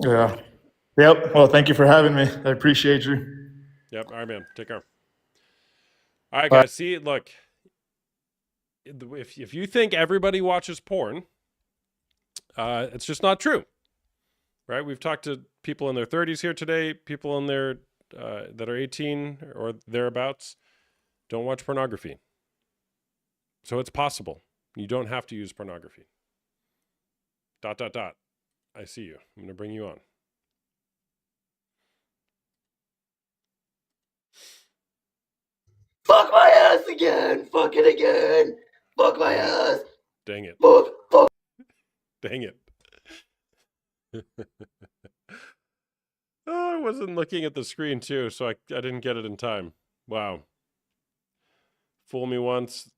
Yeah. Yep. Well, thank you for having me. I appreciate you. Yep. All right, man. Take care. All right, guys. See, look, if you think everybody watches porn, it's just not true, right? We've talked to people in their 30s here today, people in their that are 18 or thereabouts, don't watch pornography. So it's possible. You don't have to use pornography. ... I see you. I'm going to bring you on. Fuck my ass again. Fuck it again. Fuck my ass. Dang it. Fuck. Dang it. Oh, I wasn't looking at the screen too, so I didn't get it in time. Wow. Fool me once.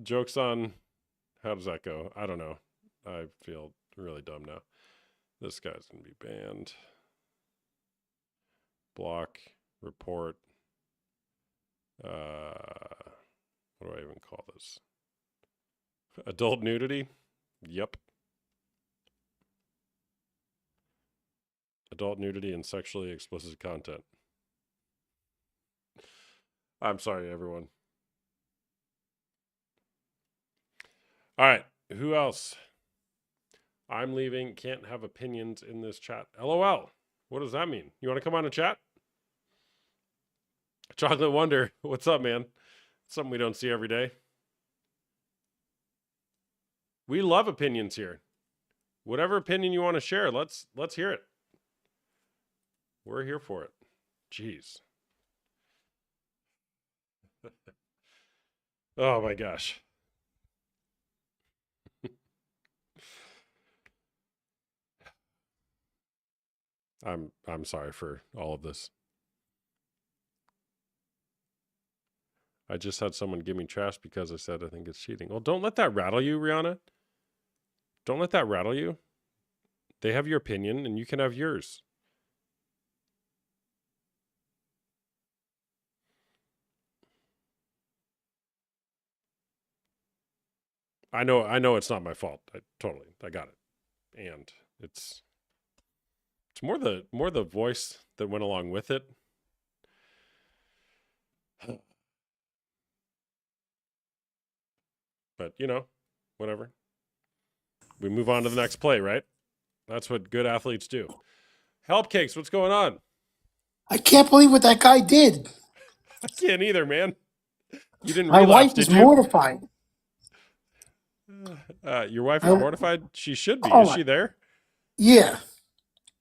Joke's on. How does that go? I don't know. I feel really dumb now. This guy's going to be banned. Block. Report. What do I even call this? Adult nudity? Yep. Adult nudity and sexually explicit content. I'm sorry, everyone. All right. Who else? I'm leaving. Can't have opinions in this chat. LOL. What does that mean? You want to come on and chat? Chocolate Wonder. What's up, man? Something we don't see every day. We love opinions here. Whatever opinion you want to share, let's hear it. We're here for it. Jeez. Oh my gosh. I'm sorry for all of this. I just had someone give me trash because I said I think it's cheating. Well, don't let that rattle you, Rihanna. Don't let that rattle you. They have your opinion and you can have yours. I know it's not my fault. I got it. And it's more the voice that went along with it. But, whatever. We move on to the next play, right? That's what good athletes do. Help Cakes, what's going on? I can't believe what that guy did. I can't either, man. You didn't My relapse, wife is did you? mortified. Your wife is I- mortified? She should be. Oh Is my- she there? Yeah.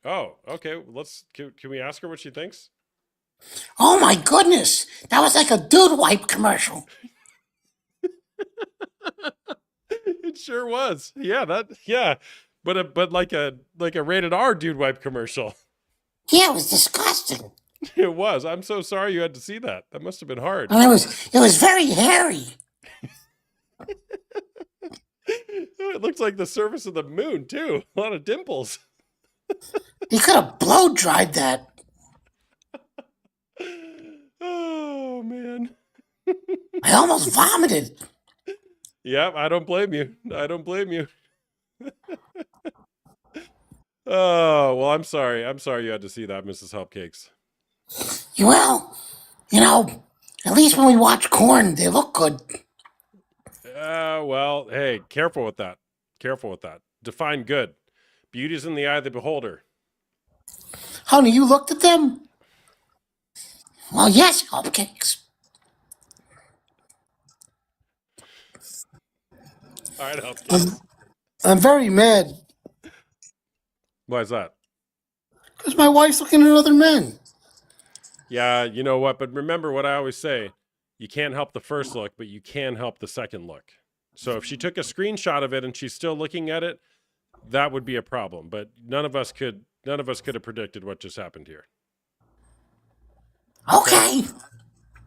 Oh, okay. Can we ask her what she thinks? Oh my goodness. That was like a dude wipe commercial. It sure was. Yeah, but like a rated R dude wipe commercial. Yeah, it was disgusting. It was. I'm so sorry you had to see that. That must have been hard. And it was very hairy. It looks like the surface of the moon too. A lot of dimples. He could have blow dried that. Oh man. I almost vomited. Yep, I don't blame you. I don't blame you. Oh, well, I'm sorry. I'm sorry you had to see that, Mrs. Hopcakes. Well, at least when we watch corn, they look good. Well, hey, careful with that. Careful with that. Define good. Beauty's in the eye of the beholder. Honey, you looked at them? Well, yes, cupcakes. All right, Hopcakes. I'm very mad Why is that? because my wife's looking at other men. Yeah, you know what? But remember what I always say. You can't help the first look, but you can help the second look. So if she took a screenshot of it and she's still looking at it, that would be a problem. But none of us could have predicted what just happened here. Okay,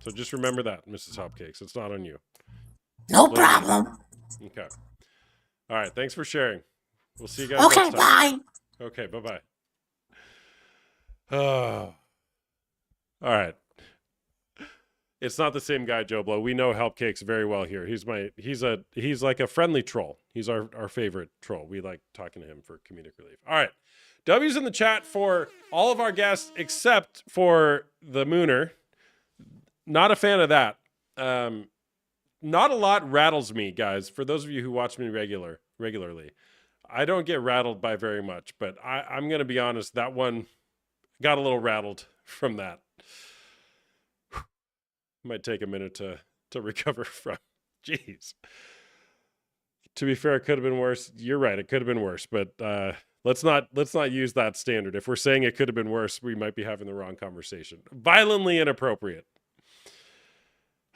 So just remember that, Mrs. Hopcakes. It's not on you. no problem. Okay. All right. Thanks for sharing. We'll see you guys Okay, next time. bye. Okay. Bye-bye. Oh. All right. It's not the same guy, Joe Blow. We know Help Cakes very well here. He's like a friendly troll. He's our favorite troll. We like talking to him for comedic relief. All right. W's in the chat for all of our guests except for the Mooner. Not a fan of that. Not a lot rattles me, guys. For those of you who watch me regularly, I don't get rattled by very much, but I'm going to be honest, that one got a little rattled from that. Might take a minute to recover from. Jeez. To be fair, it could have been worse. You're right, it could have been worse, but let's not use that standard. If we're saying it could have been worse, we might be having the wrong conversation. Violently inappropriate.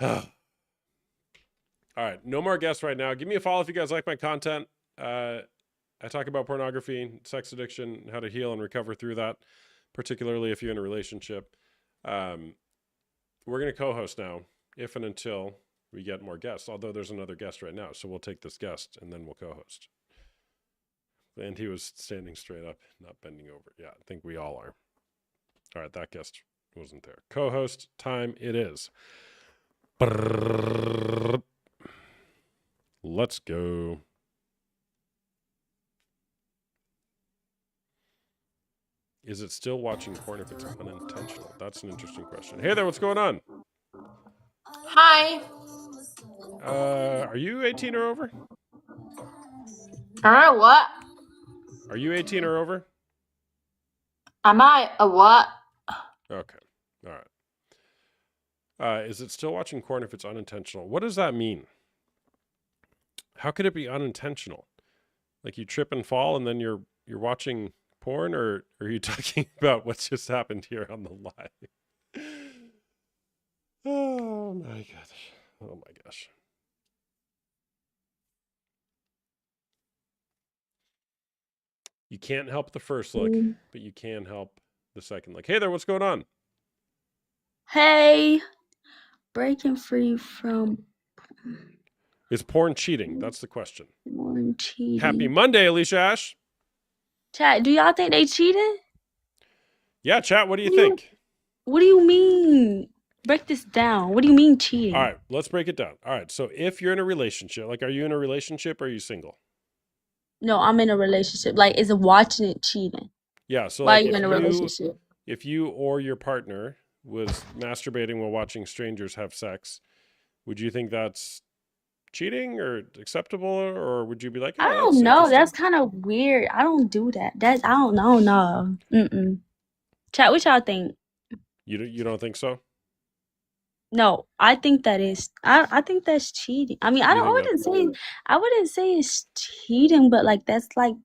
All right, no more guests right now. Give me a follow if you guys like my content. I talk about pornography, sex addiction, how to heal and recover through that, particularly if you're in a relationship. We're going to co-host now, if and until we get more guests, although there's another guest right now. So we'll take this guest and then we'll co-host. And he was standing straight up, not bending over. Yeah, I think we all are. All right, that guest wasn't there. Co-host time it is. Brrr. Let's go. Is it still watching porn if it's unintentional? That's an interesting question. Hey there, what's going on? Hi. Are you 18 or over? What? Are you 18 or over? Am I a what? Okay. All right. Is it still watching porn if it's unintentional? What does that mean? How could it be unintentional? Like you trip and fall and then you're watching porn, or are you talking about what's just happened here on the live? Oh my gosh. Oh my gosh. You can't help the first look, but you can help the second look. Hey there, what's going on? Hey, breaking free from Is porn cheating? That's the question. porn cheating. Happy Monday, Alicia Ash. Chat, do y'all think they cheated? Yeah, chat, what do you think? What do you mean? Break this down. What do you mean cheating? All right, let's break it down. All right, so if you're in a relationship, like are you in a relationship or are you single? No, I'm in a relationship. Like, is it watching it cheating? Yeah, so Why like are you in a relationship? if you or your partner was masturbating while watching strangers have sex, would you think that's cheating or acceptable, or would you be like, I oh, that's don't know. That's interesting? kind of weird. I don't do that. That's I don't know. No. Mm-mm. Chat, what y'all think? You don't think so? No, I think that is. I think that's cheating. I mean, You I think that? wouldn't say it's cheating, but like that's like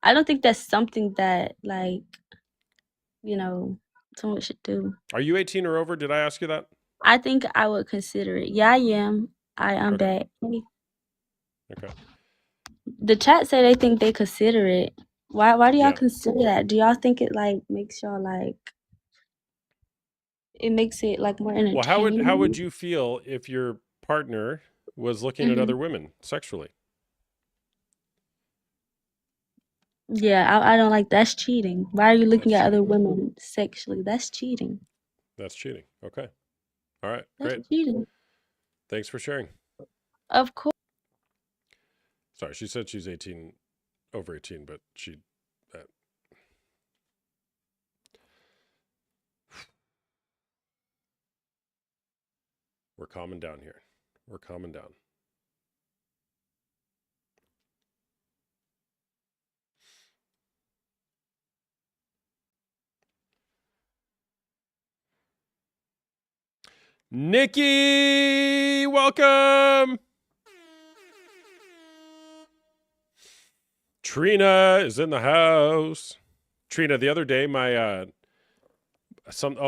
I don't think that's something that like you know someone should do. Are you 18 or over? Did I ask you that? I think I would consider it. Yeah, I am. I'm Okay. back. Okay. The chat say they think they consider it. Why do y'all Yeah. consider that? Do y'all think it like makes y'all like it makes it like more Well, how would entertaining? you feel if your partner was looking at Hmm. other women sexually? Yeah, I don't like that's cheating. Why are you looking That's at other cheating. women sexually? That's cheating. That's cheating. Okay. All right. That's Great. cheating. Thanks for sharing. Of course. Sorry, she said she's 18, over 18, but she. Uh, we're calming down here. We're calming down. Nikki, welcome. Trina is in the house. Trina, the other day my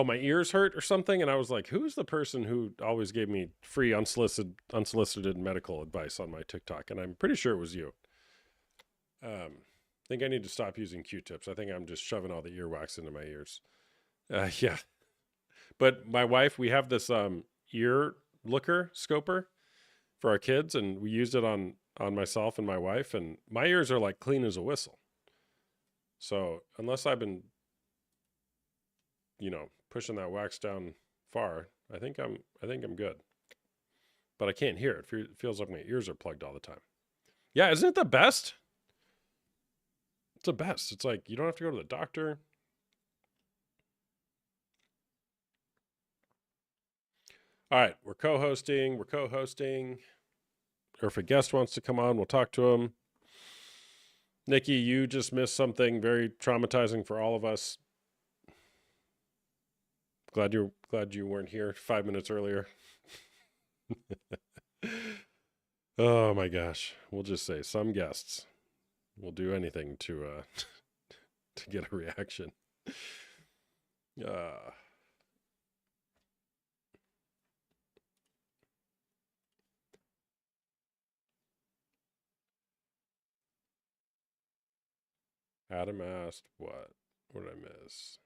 my ears hurt or something, and I was like, who's the person who always gave me free unsolicited medical advice on my TikTok? And I'm pretty sure it was you. I think I need to stop using Q-tips. I think I'm just shoving all the earwax into my ears. Yeah. But my wife, we have this ear looker scoper for our kids, and we used it on myself and my wife, and my ears are like clean as a whistle. So unless I've been, pushing that wax down far, I think I'm good. But I can't hear it. It feels like my ears are plugged all the time. Yeah, isn't it the best? It's the best. It's like you don't have to go to the doctor. All right, we're co-hosting. Or if a guest wants to come on, we'll talk to him. Nikki, you just missed something very traumatizing for all of us. Glad you weren't here 5 minutes earlier. Oh my gosh. We'll just say some guests will do anything to to get a reaction. Adam asked what? What did I miss?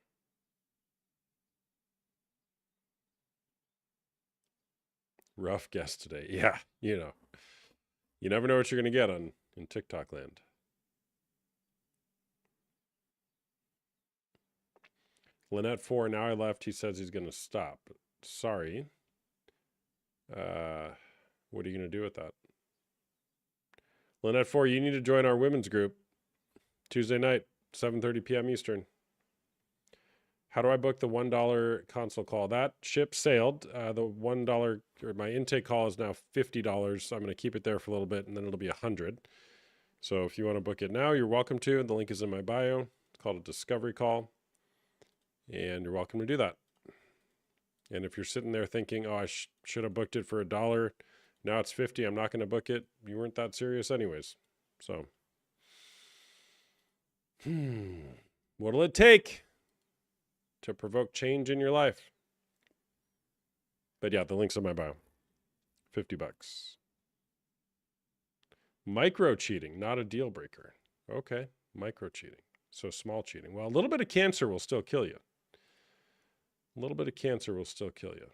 Rough guest today. Yeah, you never know what you're going to get in TikTok land. Lynette 4, now I left. He says he's going to stop. Sorry. What are you going to do with that? Lynette 4, you need to join our women's group. Tuesday night, 7:30 p.m. Eastern. How do I book the $1 console call? That ship sailed. The $1 or my intake call is now $50. So I'm going to keep it there for a little bit, and then it'll be $100. So if you want to book it now, you're welcome to. The link is in my bio. It's called a discovery call, and you're welcome to do that. And if you're sitting there thinking, "Oh, I should have booked it for $1. Now it's $50. I'm not going to book it." You weren't that serious, anyways. So, what'll it take to provoke change in your life? But yeah, the link's in my bio. $50. Micro cheating, not a deal breaker. Okay, micro cheating. So small cheating. Well, a little bit of cancer will still kill you. A little bit of cancer will still kill you.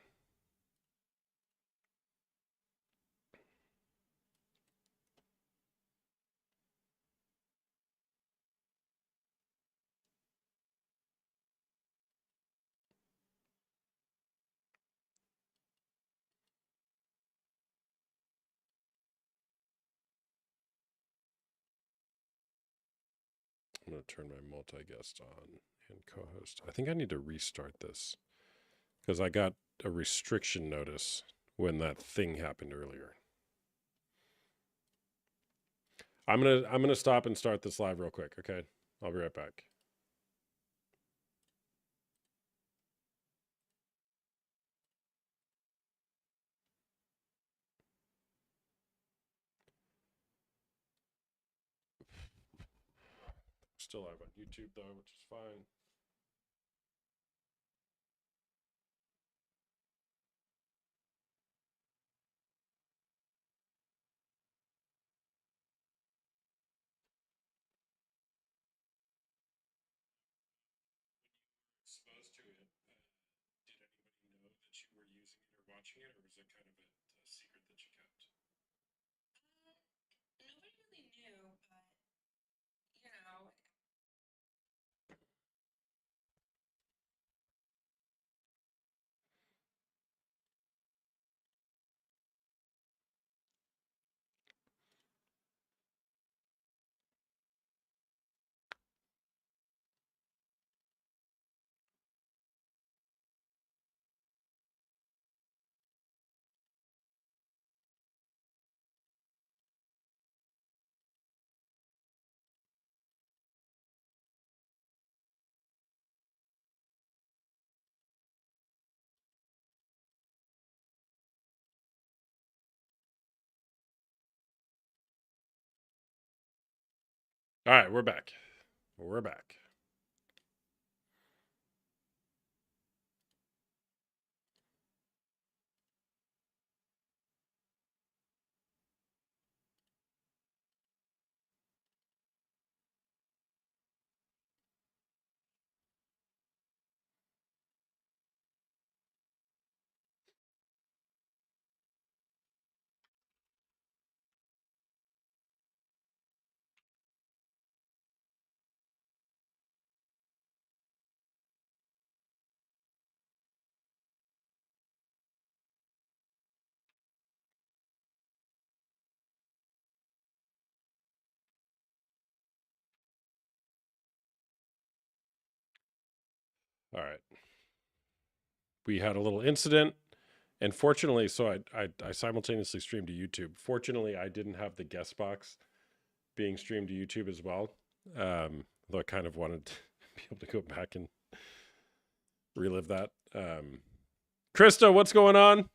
I'm going to turn my multi-guest on and co-host. I think I need to restart this because I got a restriction notice when that thing happened earlier. I'm gonna stop and start this live real quick. Okay, I'll be right back. Still live on YouTube though, which is fine. Exposed to it, did anybody know that you were using it or watching it, or was it kind of a secret that you kept? Nobody really knew, but you know. All right, we're back. We're back. All right. We had a little incident, and fortunately, so I simultaneously streamed to YouTube. Fortunately, I didn't have the guest box being streamed to YouTube as well. Though I kind of wanted to be able to go back and relive that. Krista, what's going on?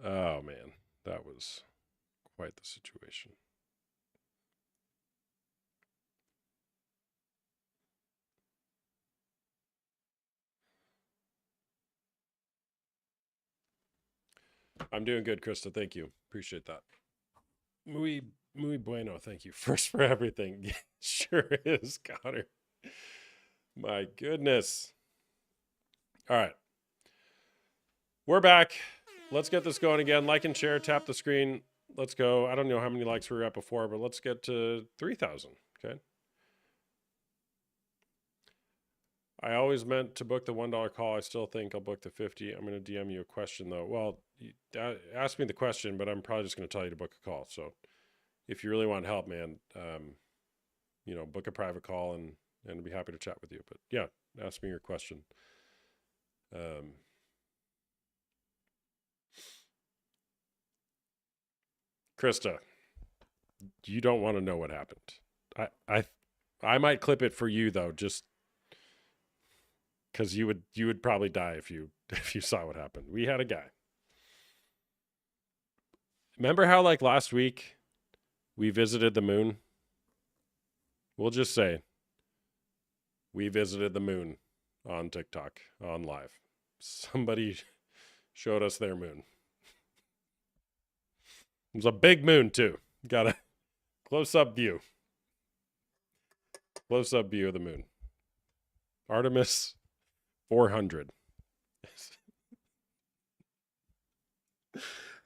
Oh man, that was quite the situation. I'm doing good, Krista. Thank you. Appreciate that. Muy bueno. Thank you. First for everything. Sure is, Connor. My goodness. All right. We're back. Let's get this going again. Like and share. Tap the screen. Let's go. I don't know how many likes we were at before, but let's get to 3,000. Okay. I always meant to book the $1 call. I still think I'll book the 50. I'm going to DM you a question though. Well, ask me the question, but I'm probably just going to tell you to book a call. So if you really want help, man, you know, book a private call and I'd be happy to chat with you. But yeah, ask me your question. Krista, you don't want to know what happened. I might clip it for you though, just because you would probably die if you saw what happened. We had a guy. Remember how like last week we visited the moon? We'll just say we visited the moon on TikTok on live. Somebody showed us their moon. It was a big moon too. Got a close-up view. Close-up view of the moon. Artemis 400.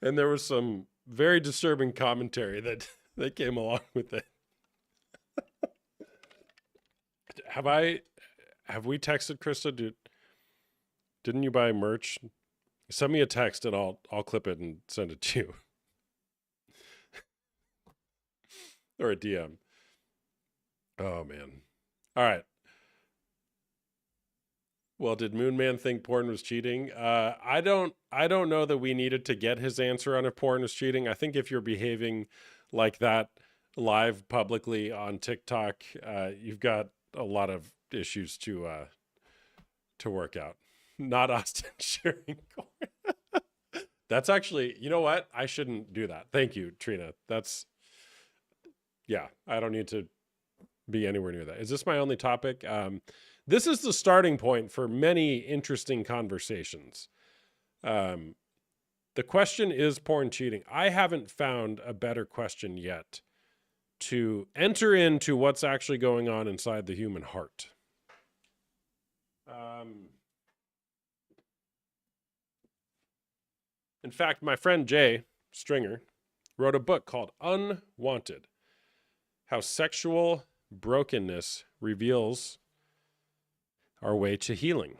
And there was some very disturbing commentary that came along with it. Have we texted Krista? Didn't you buy merch? Send me a text and I'll clip it and send it to you. Or a DM. Oh man. All right. Well, did Moon Man think porn was cheating? I don't know that we needed to get his answer on if porn was cheating. I think if you're behaving like that live publicly on TikTok, you've got a lot of issues to work out. Not Austin sharing porn. That's actually, you know what? I shouldn't do that. Thank you, Trina. Yeah, I don't need to be anywhere near that. Is this my only topic? This is the starting point for many interesting conversations. The question is porn cheating. I haven't found a better question yet to enter into what's actually going on inside the human heart. In fact, my friend Jay Stringer wrote a book called Unwanted: How Sexual Brokenness Reveals Our Way to Healing.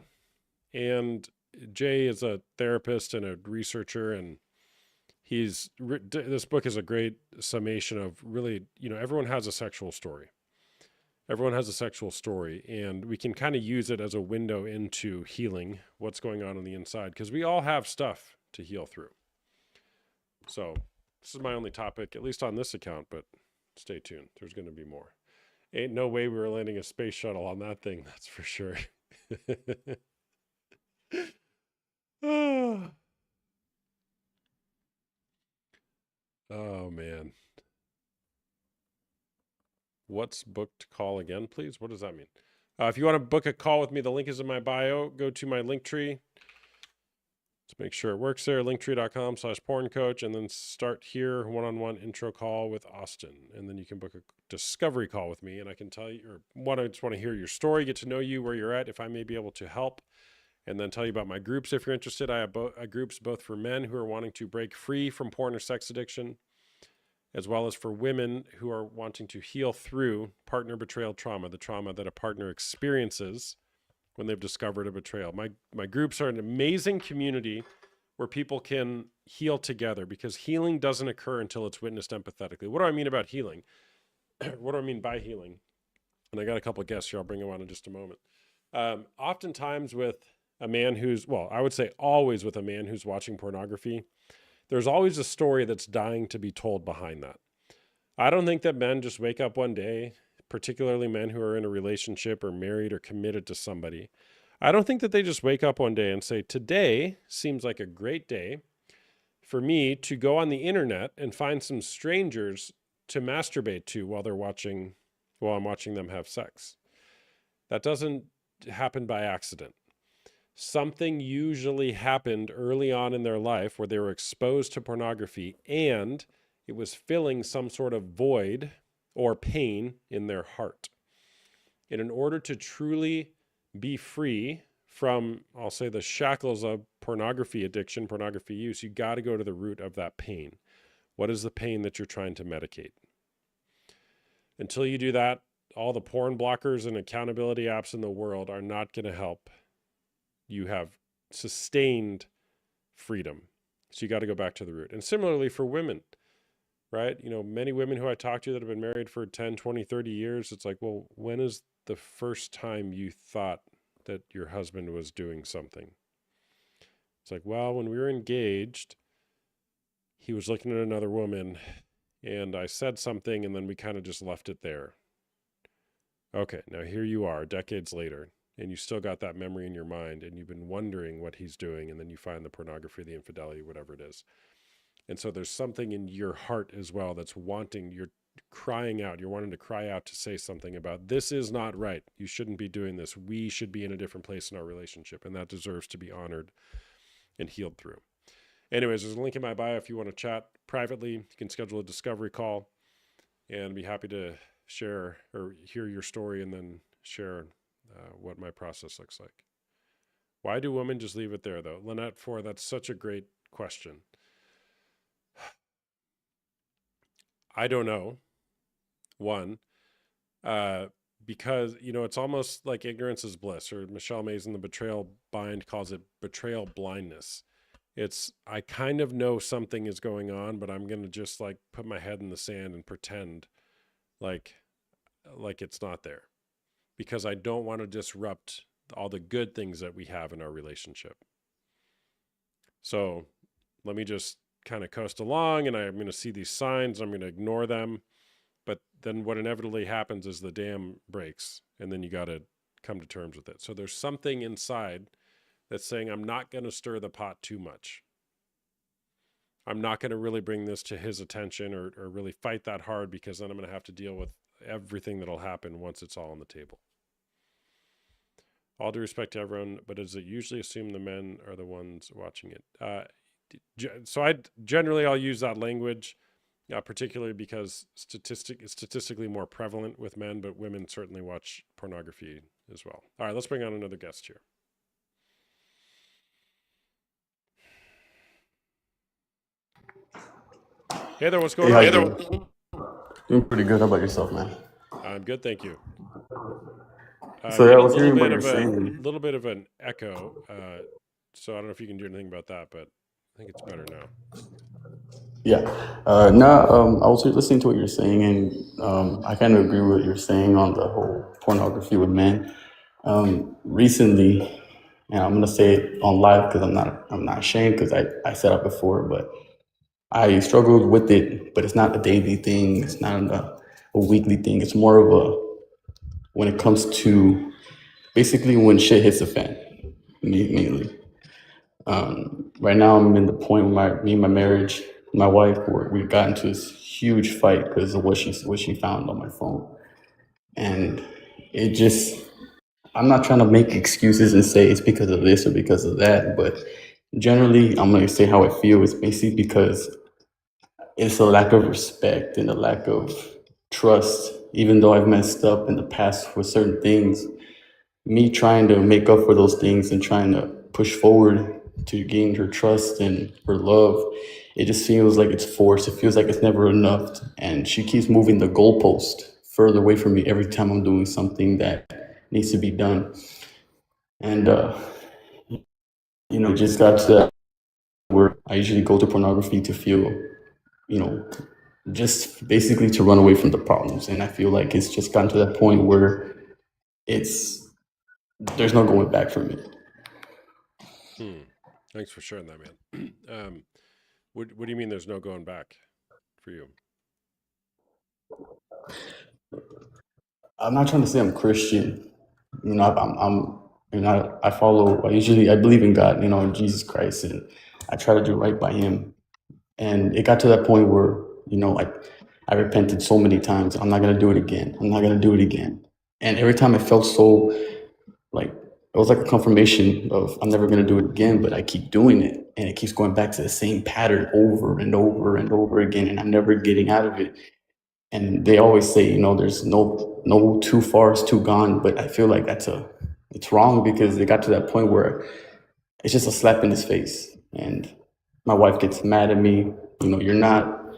And Jay is a therapist and a researcher, and this book is a great summation of really, everyone has a sexual story. Everyone has a sexual story, and we can kind of use it as a window into healing what's going on the inside, because we all have stuff to heal through. So this is my only topic, at least on this account, but stay tuned. There's going to be more. Ain't no way we were landing a space shuttle on that thing, that's for sure. Oh, man. What's booked call again, please? What does that mean? If you want to book a call with me, the link is in my bio. Go to my Linktree. Let's make sure it works there. Linktree.com/porncoach, and then start here, one-on-one intro call with Austin. And then you can book a discovery call with me, and I can tell you, I just want to hear your story, get to know you, where you're at, if I may be able to help, and then tell you about my groups if you're interested. I have groups both for men who are wanting to break free from porn or sex addiction, as well as for women who are wanting to heal through partner betrayal trauma, the trauma that a partner experiences when they've discovered a betrayal. My groups are an amazing community where people can heal together, because healing doesn't occur until it's witnessed empathetically. What do I mean about healing? What do I mean by healing? And I got a couple of guests here. I'll bring them on in just a moment. Oftentimes with a man I would say always with a man who's watching pornography, there's always a story that's dying to be told behind that. I don't think that men just wake up one day, particularly men who are in a relationship or married or committed to somebody. I don't think that they just wake up one day and say, today seems like a great day for me to go on the internet and find some strangers to masturbate to while I'm watching them have sex. That doesn't happen by accident. Something usually happened early on in their life where they were exposed to pornography, and it was filling some sort of void or pain in their heart. And in order to truly be free from, I'll say, the shackles of pornography addiction, pornography use, you got to go to the root of that pain. What is the pain that you're trying to medicate? Until you do that, all the porn blockers and accountability apps in the world are not going to help you have sustained freedom. So you got to go back to the root. And similarly for women, right? Many women who I talk to that have been married for 10, 20, 30 years, it's like, well, when is the first time you thought that your husband was doing something? It's like, well, when we were engaged, he was looking at another woman and I said something and then we kind of just left it there. Okay, now here you are decades later, and you still got that memory in your mind, and you've been wondering what he's doing, and then you find the pornography, the infidelity, whatever it is. And so there's something in your heart as well that's you're crying out, you're wanting to cry out to say something about, this is not right. You shouldn't be doing this. We should be in a different place in our relationship, and that deserves to be honored and healed through. Anyways, there's a link in my bio if you want to chat privately. You can schedule a discovery call, and I'd be happy to share or hear your story and then share what my process looks like. Why do women just leave it there, though? Lynette, that's such a great question. I don't know. One, because, it's almost like ignorance is bliss, or Michelle Mays in The Betrayal Bind calls it betrayal blindness. I kind of know something is going on, but I'm going to just put my head in the sand and pretend like it's not there, because I don't want to disrupt all the good things that we have in our relationship. So let me just kind of coast along, and I'm going to see these signs. I'm going to ignore them. But then what inevitably happens is the dam breaks, and then you got to come to terms with it. So there's something inside that's saying, I'm not going to stir the pot too much. I'm not going to really bring this to his attention or really fight that hard, because then I'm going to have to deal with everything that'll happen once it's all on the table. All due respect to everyone, but does it usually assume the men are the ones watching it? So I'll use that language, particularly because it's statistically more prevalent with men, but women certainly watch pornography as well. All right, let's bring on another guest here. Hey there, what's going on? Hey, how you doing? Doing pretty good. How about yourself, man? I'm good, thank you. So yeah, I was hearing what you're saying. A little bit of an echo, so I don't know if you can do anything about that, but I think it's better now. Yeah. I was listening to what you're saying, and I kind of agree with what you're saying on the whole pornography with men. Recently, and I'm gonna say it on live because I'm not ashamed, because I said it before, but I struggled with it. But it's not a daily thing. It's not a weekly thing. It's more of when it comes to basically when shit hits the fan, mainly. Right now, I'm in the point where me and my marriage, my wife, we got into this huge fight because of what she found on my phone, and it just. I'm not trying to make excuses and say it's because of this or because of that, but generally, I'm gonna say how I feel. It's basically because it's a lack of respect and a lack of trust. Even though I've messed up in the past with certain things, me trying to make up for those things and trying to push forward to gain her trust and her love, it just feels like it's forced. It feels like it's never enough. And she keeps moving the goalpost further away from me every time I'm doing something that needs to be done. And, it just got to that where I usually go to pornography to feel, just basically to run away from the problems. And I feel like it's just gotten to that point where there's no going back from it. Thanks for sharing that, man. What do you mean there's no going back for you? I'm not trying to say I'm Christian. I follow. I believe in God. In Jesus Christ, and I try to do right by Him. And it got to that point where I repented so many times. I'm not gonna do it again. I'm not gonna do it again. And every time I felt so it was like a confirmation of I'm never gonna do it again. But I keep doing it, and it keeps going back to the same pattern over and over and over again, and I'm never getting out of it. And they always say, there's no too far is too gone, but I feel like it's wrong, because it got to that point where it's just a slap in his face, and my wife gets mad at me. You're not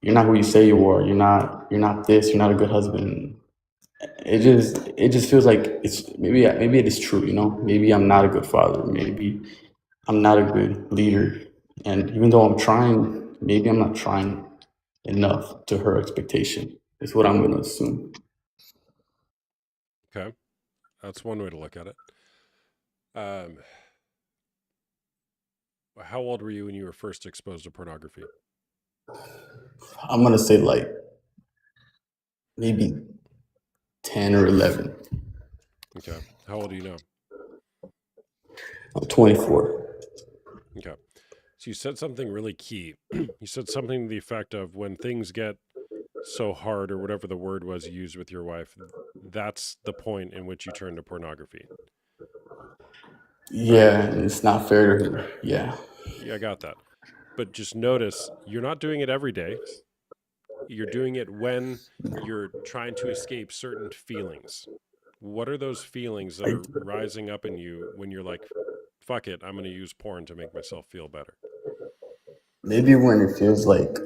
who you say you are. You're not this. You're not a good husband. It just feels like maybe it is true. Maybe I'm not a good father. Maybe I'm not a good leader. And even though I'm trying, maybe I'm not trying enough to her expectation, is what I'm going to assume. Okay. That's one way to look at it. How old were you when you were first exposed to pornography? I'm going to say maybe 10 or 11. Okay. How old are you now? I'm 24. Okay. So you said something really key. You said something to the effect of, when things get so hard, or whatever the word was you used with your wife, that's the point in which you turn to pornography. Yeah, and it's not fair to her. Yeah. Yeah, I got that. But just notice, you're not doing it every day. You're doing it when you're trying to escape certain feelings. What are those feelings that are rising up in you when you're like, fuck it, I'm going to use porn to make myself feel better? Maybe when it feels like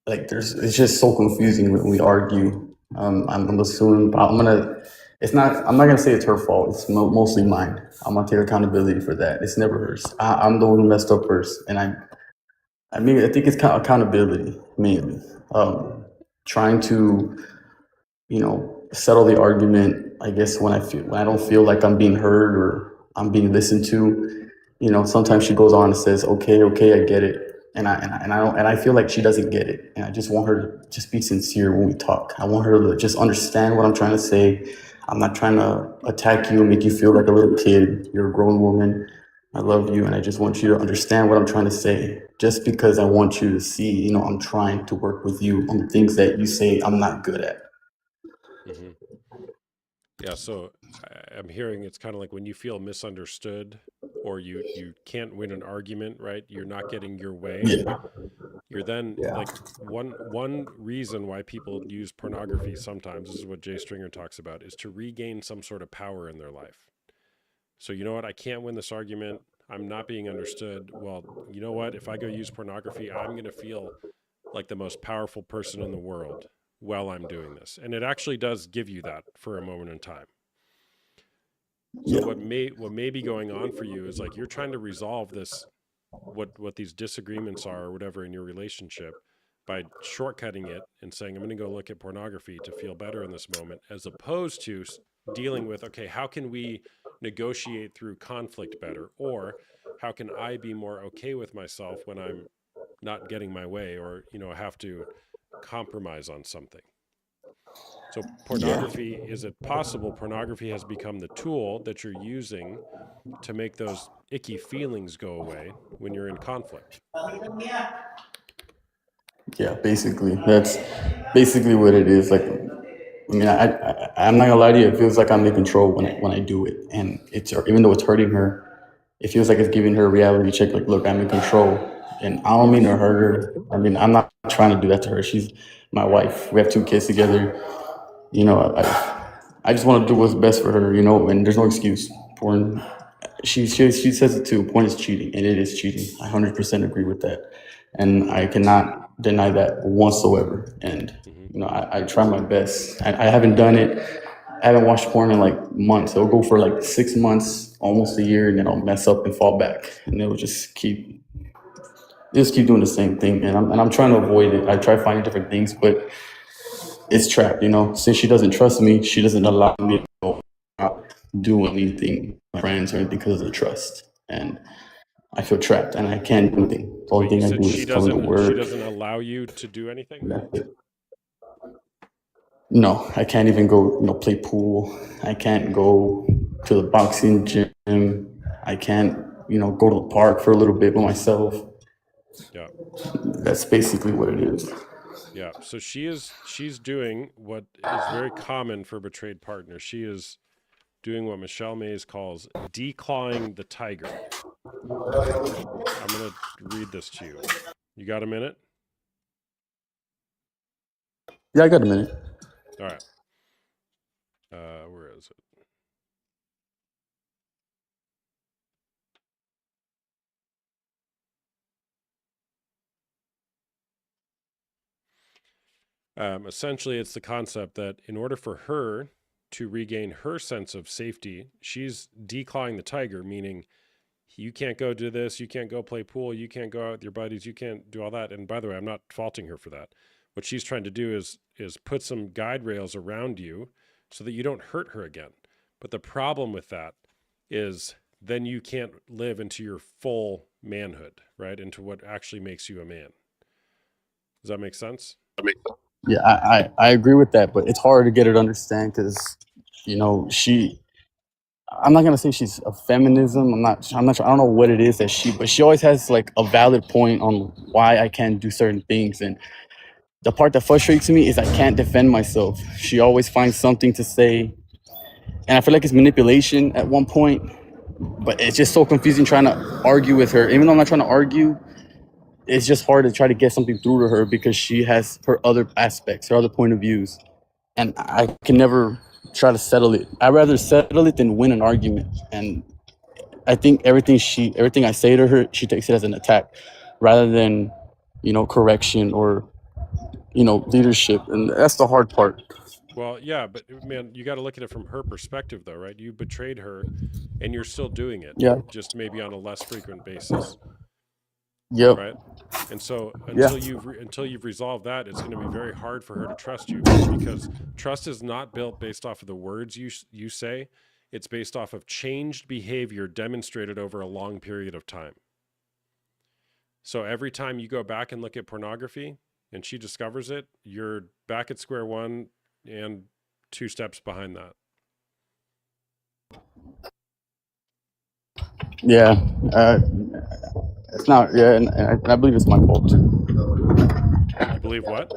it's just so confusing when we argue. I'm assuming I'm not gonna say it's her fault. It's mostly mine. I'm gonna take accountability for that. It's never hers. I'm the one who messed up first, and I think it's kind of accountability mainly. Trying to settle the argument I guess when I don't feel like I'm being heard or I'm being listened to, sometimes she goes on and says, "Okay, okay, I get it," and I feel like she doesn't get it, and I just want her to just be sincere when we talk. I want her to just understand what I'm trying to say. I'm not trying to attack you and make you feel like a little kid. You're a grown woman. I love you, and I just want you to understand what I'm trying to say. Just because I want you to see, I'm trying to work with you on the things that you say I'm not good at. Mm-hmm. Yeah, so I'm hearing it's kind of like when you feel misunderstood or you can't win an argument, right? You're not getting your way. Yeah. You're then Yeah. like one reason why people use pornography sometimes, this is what Jay Stringer talks about, is to regain some sort of power in their life. So you know what? I can't win this argument. I'm not being understood. Well, you know what? If I go use pornography, I'm going to feel like the most powerful person in the world while I'm doing this. And it actually does give you that for a moment in time. So Yeah. what may be going on for you is like you're trying to resolve this, what these disagreements are or whatever in your relationship by shortcutting it and saying, I'm going to go look at pornography to feel better in this moment, as opposed to dealing with, okay, how can we negotiate through conflict better? Or how can I be more okay with myself when I'm not getting my way or, have to compromise on something? So pornography, is it possible pornography has become the tool that you're using to make those icky feelings go away when you're in conflict? Yeah, basically, that's basically what it is. Like, I'm not gonna lie to you. It feels like I'm in control when I do it, and even though it's hurting her, it feels like it's giving her a reality check. Like, look, I'm in control, and I don't mean to hurt her. I'm not trying to do that to her. She's my wife. We have 2 kids together. I just want to do what's best for her. And there's no excuse. Porn. She says it too. Porn is cheating, and it is cheating. I 100% agree with that, and I cannot deny that whatsoever. And I try my best. I haven't done it. I haven't watched porn in like months. It'll go for like 6 months, almost a year, and then I'll mess up and fall back, and it'll just keep doing the same thing. And I'm trying to avoid it. I try finding different things, but it's trapped. Since she doesn't trust me, she doesn't allow me to go out, do anything with my friends or anything because of the trust. And I feel trapped, and I can't do anything. The only Wait, you thing I said do she is come to doesn't work. allow you to do anything? That's it. No, I can't even go, play pool. I can't go to the boxing gym. I can't, go to the park for a little bit with myself. Yeah. That's basically what it is. Yeah. So she's doing what is very common for betrayed partners. She is doing what Michelle Mays calls declawing the tiger. I'm going to read this to you. You got a minute? Yeah, I got a minute. All right. Where is it? Essentially, it's the concept that in order for her to regain her sense of safety, she's declawing the tiger, meaning you can't go do this, you can't go play pool, you can't go out with your buddies, you can't do all that. And by the way, I'm not faulting her for that. What she's trying to do is put some guide rails around you so that you don't hurt her again. But the problem with that is then you can't live into your full manhood, right? Into what actually makes you a man. Does that make sense? Yeah, I agree with that, but it's hard to get her to understand because, I'm not gonna say she's a feminism. I'm not sure. I don't know what it is but she always has like a valid point on why I can't do certain things. And the part that frustrates me is I can't defend myself. She always finds something to say, and I feel like it's manipulation at one point. But it's just so confusing trying to argue with her. Even though I'm not trying to argue, it's just hard to try to get something through to her because she has her other aspects, her other point of views, and I can never try to settle it. I'd rather settle it than win an argument. And I think everything I say to her, she takes it as an attack rather than, correction or, leadership. And that's the hard part. Well, yeah, but man, you got to look at it from her perspective, though, right? You betrayed her, and you're still doing it. Yeah. Just maybe on a less frequent basis. Yep. right? And so Yeah. until you've resolved that, it's going to be very hard for her to trust you, because trust is not built based off of the words you say. It's based off of changed behavior demonstrated over a long period of time. So every time you go back and look at pornography and she discovers it, you're back at square one and 2 steps behind that. Yeah. It's not. Yeah, and I believe it's my fault too. You believe what?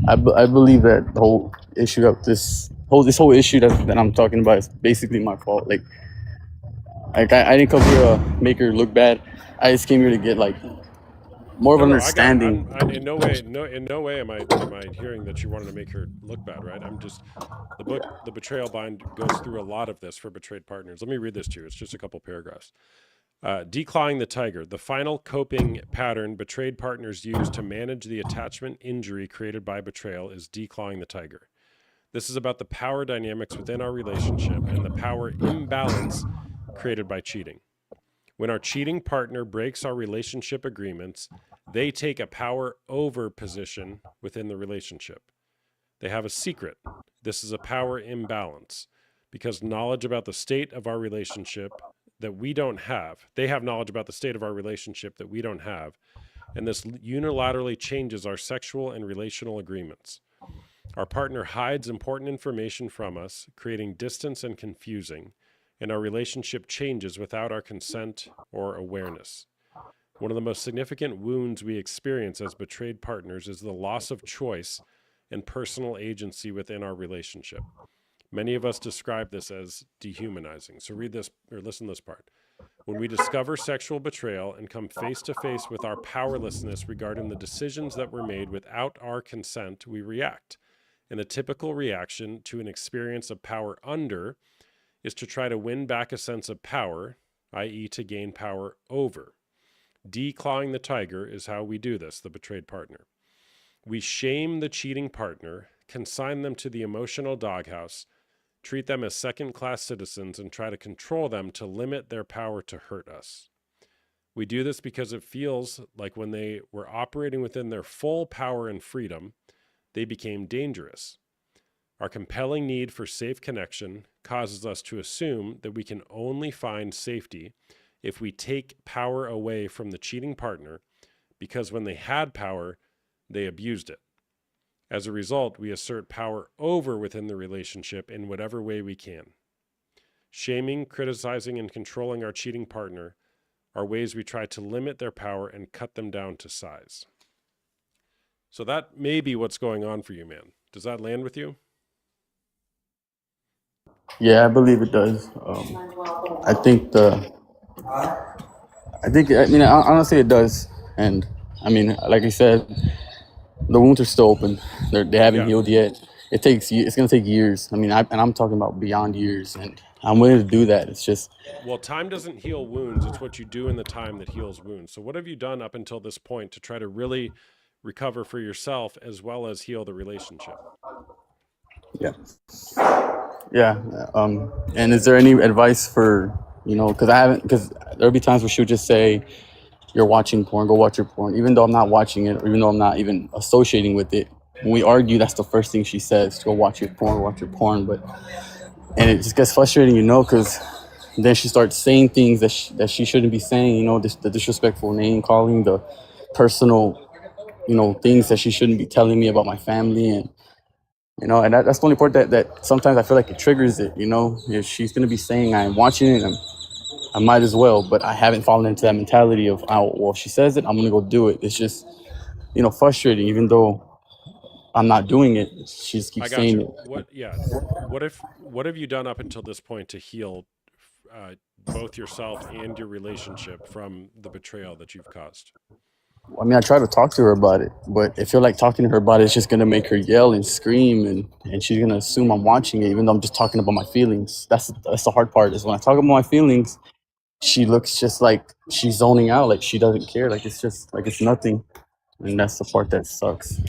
I believe that the whole issue of this whole issue that I'm talking about is basically my fault. Like I didn't come here to make her look bad. I just came here to get like more of No, understanding. in no way am I hearing that you wanted to make her look bad, right? I'm just, the book, The Betrayal Bind, goes through a lot of this for betrayed partners. Let me read this to you. It's just a couple paragraphs. Declawing the tiger. The final coping pattern betrayed partners use to manage the attachment injury created by betrayal is declawing the tiger. This is about the power dynamics within our relationship and the power imbalance created by cheating. When our cheating partner breaks our relationship agreements, they take a power over position within the relationship. They have a secret. This is a power imbalance, because knowledge about the state of our relationship that we don't have, they have knowledge about the state of our relationship that we don't have, and this unilaterally changes our sexual and relational agreements. Our partner hides important information from us, creating distance and confusing, and our relationship changes without our consent or awareness. One of the most significant wounds we experience as betrayed partners is the loss of choice and personal agency within our relationship. Many of us describe this as dehumanizing. So read this, or listen to this part. When we discover sexual betrayal and come face to face with our powerlessness regarding the decisions that were made without our consent, we react. And the typical reaction to an experience of power under is to try to win back a sense of power, i.e., to gain power over. Declawing the tiger is how we do this, the betrayed partner. We shame the cheating partner, consign them to the emotional doghouse, treat them as second-class citizens, and try to control them to limit their power to hurt us. We do this because it feels like when they were operating within their full power and freedom, they became dangerous. Our compelling need for safe connection causes us to assume that we can only find safety if we take power away from the cheating partner, because when they had power, they abused it. As a result, we assert power over within the relationship in whatever way we can. Shaming, criticizing, and controlling our cheating partner are ways we try to limit their power and cut them down to size. So that may be what's going on for you, man. Does that land with you? Yeah, I believe it does. I mean, honestly, it does. And I mean, like I said, the wounds are still open. They haven't healed yet. It's going to take years. I mean, I'm talking about beyond years, and I'm willing to do that. It's just, well, time doesn't heal wounds. It's what you do in the time that heals wounds. So what have you done up until this point to try to really recover for yourself as well as heal the relationship? yeah. And is there any advice for, because there'll be times where she'll just say, you're watching porn, go watch your porn, even though I'm not watching it, or even though I'm not even associating with it. When we argue, that's the first thing she says, go watch your porn. And it just gets frustrating, because then she starts saying things that she shouldn't be saying, the disrespectful name calling, the personal, things that she shouldn't be telling me about my family. And, and that's the only part that sometimes I feel like it triggers it, if she's going to be saying I'm watching it, I might as well, but I haven't fallen into that mentality of, well, if she says it, I'm going to go do it. It's just, frustrating, even though I'm not doing it. She just keeps saying it. What have you done up until this point to heal both yourself and your relationship from the betrayal that you've caused? I mean, I try to talk to her about it, but I feel like talking to her about it is just going to make her yell and scream, and she's going to assume I'm watching it, even though I'm just talking about my feelings. That's the hard part, is when I talk about my feelings, she looks just like she's zoning out, like she doesn't care, like it's just like it's nothing. And that's the part that sucks.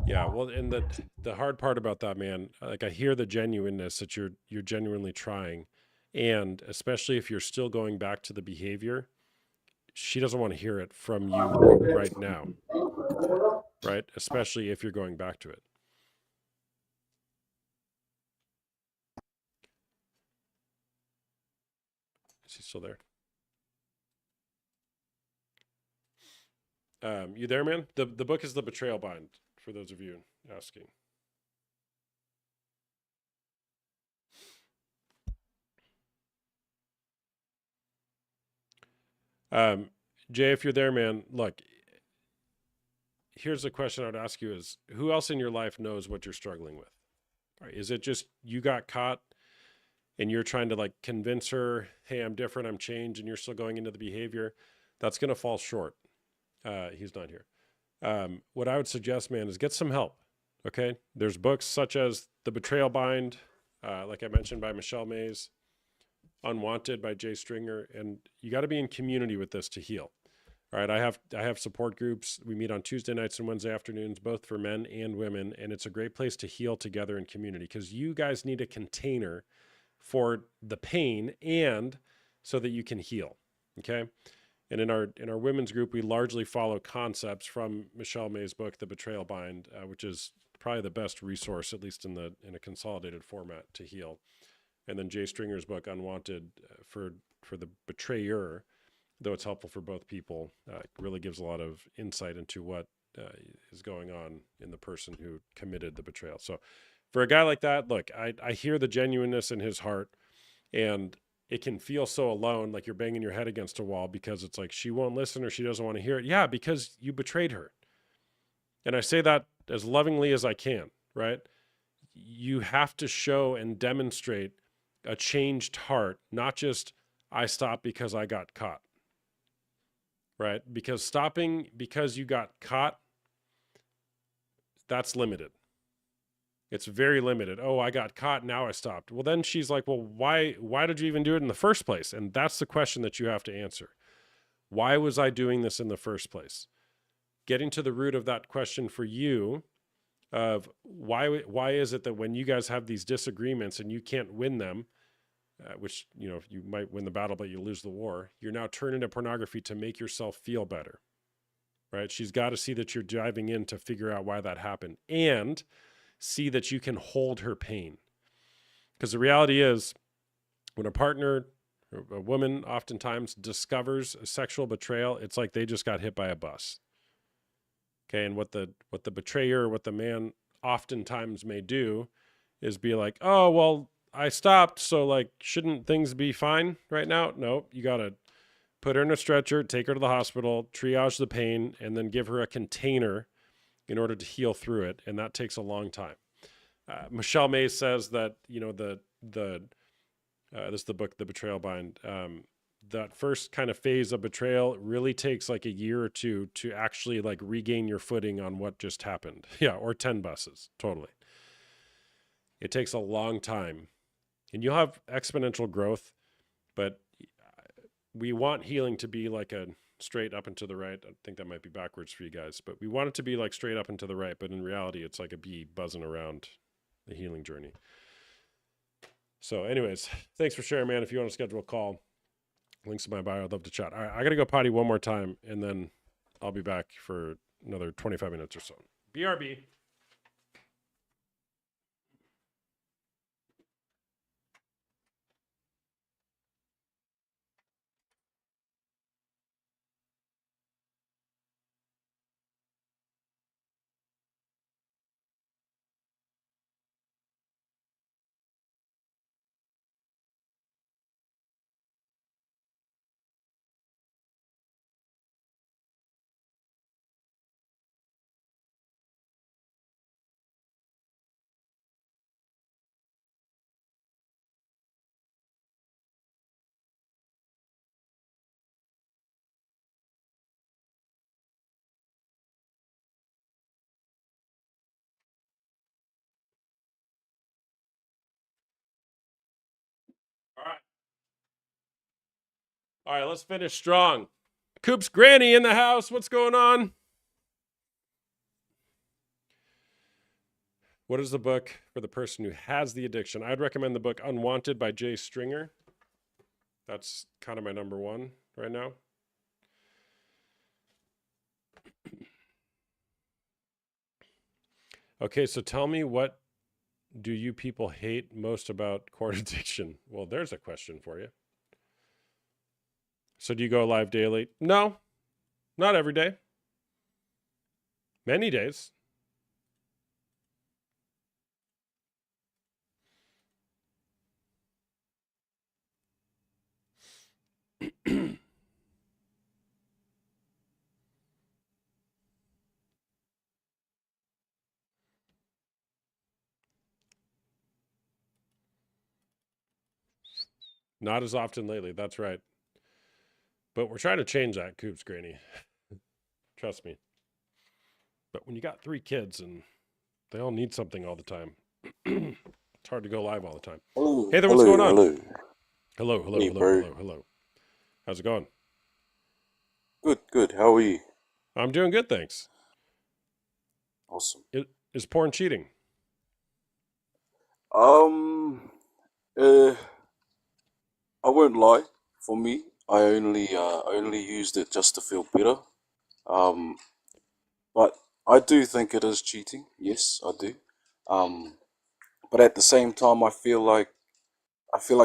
Yeah, well, and the hard part about that, man, like I hear the genuineness that you're genuinely trying, and especially if you're still going back to the behavior, she doesn't want to hear it from you right now, right? Especially if you're going back to it. Is he still there? You there, man? The book is The Betrayal Bind, for those of you asking. Jay, if you're there, man, look, here's a question I would ask you is, who else in your life knows what you're struggling with? Right? Is it just you got caught and you're trying to like convince her, hey, I'm different, I'm changed, and you're still going into the behavior? That's going to fall short. He's not here. What I would suggest, man, is get some help. Okay. There's books such as The Betrayal Bind, like I mentioned, by Michelle Mays, Unwanted by Jay Stringer, and you got to be in community with this to heal. All right, I have support groups. We meet on Tuesday nights and Wednesday afternoons, both for men and women, and it's a great place to heal together in community because you guys need a container for the pain and so that you can heal. Okay, and in our women's group, we largely follow concepts from Michelle May's book, The Betrayal Bind, which is probably the best resource, at least in a consolidated format, to heal. And then Jay Stringer's book, Unwanted, for the betrayer, though it's helpful for both people, really gives a lot of insight into what is going on in the person who committed the betrayal. So for a guy like that, look, I hear the genuineness in his heart, and it can feel so alone, like you're banging your head against a wall because it's like she won't listen or she doesn't want to hear it. Yeah, because you betrayed her. And I say that as lovingly as I can, right? You have to show and demonstrate a changed heart, not just I stopped because I got caught, right? Because stopping because you got caught, that's limited. It's very limited. Oh, I got caught, now I stopped. Well, then she's like, well, why did you even do it in the first place? And that's the question that you have to answer. Why was I doing this in the first place? Getting to the root of that question for you of why is it that when you guys have these disagreements and you can't win them, which, you know, you might win the battle, but you lose the war, you're now turning to pornography to make yourself feel better, right? She's got to see that you're diving in to figure out why that happened and see that you can hold her pain. Because the reality is when a partner, a woman oftentimes discovers a sexual betrayal, it's like they just got hit by a bus. Okay. And what the betrayer, what the man oftentimes may do is be like, oh, well, I stopped, so like, shouldn't things be fine right now? No, you got to put her in a stretcher, take her to the hospital, triage the pain, and then give her a container in order to heal through it. And that takes a long time. Michelle May says that, you know, this is the book, The Betrayal Bind. That first kind of phase of betrayal really takes like a year or two to actually like regain your footing on what just happened. Yeah. Or 10 buses. Totally. It takes a long time. And you'll have exponential growth, but we want healing to be like a straight up and to the right. I think that might be backwards for you guys, but we want it to be like straight up and to the right. But in reality, it's like a bee buzzing around the healing journey. So anyways, thanks for sharing, man. If you want to schedule a call, links in my bio. I'd love to chat. All right, I got to go potty one more time, and then I'll be back for another 25 minutes or so. BRB. All right, let's finish strong. Coop's granny in the house. What's going on? What is the book for the person who has the addiction? I'd recommend the book Unwanted by Jay Stringer. That's kind of my number one right now. Okay, so tell me, what do you people hate most about corn addiction? Well, there's a question for you. So do you go live daily? No, not every day. Many days. Not as often lately. That's right. But we're trying to change that, Coops Granny. Trust me. But when you got 3 kids and they all need something all the time, it's hard to go live all the time. Hello, Hey there, what's going on? hello. Hello, hello, Hey, hello, bro. hello, hello. How's it going? Good. How are you? I'm doing good, thanks. Awesome. Is porn cheating? Um, uh, I won't lie. For me, I only used it just to feel better. Um, but I do think it is cheating. Yes, I do. Um, but at the same time, I feel like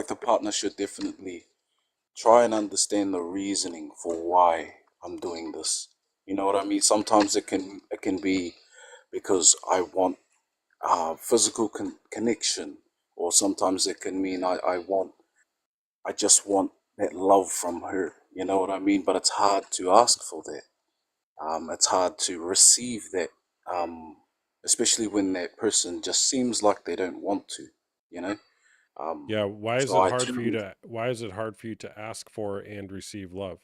the partner should definitely try and understand the reasoning for why I'm doing this. You know what I mean? Sometimes it can be because I want physical connection, or sometimes it can mean I just want that love from her. You know what I mean? But it's hard to ask for that. It's hard to receive that, um, especially when that person just seems like they don't want to. You know. Yeah, why is So it I hard for you tend, to why is it hard for you to ask for and receive love?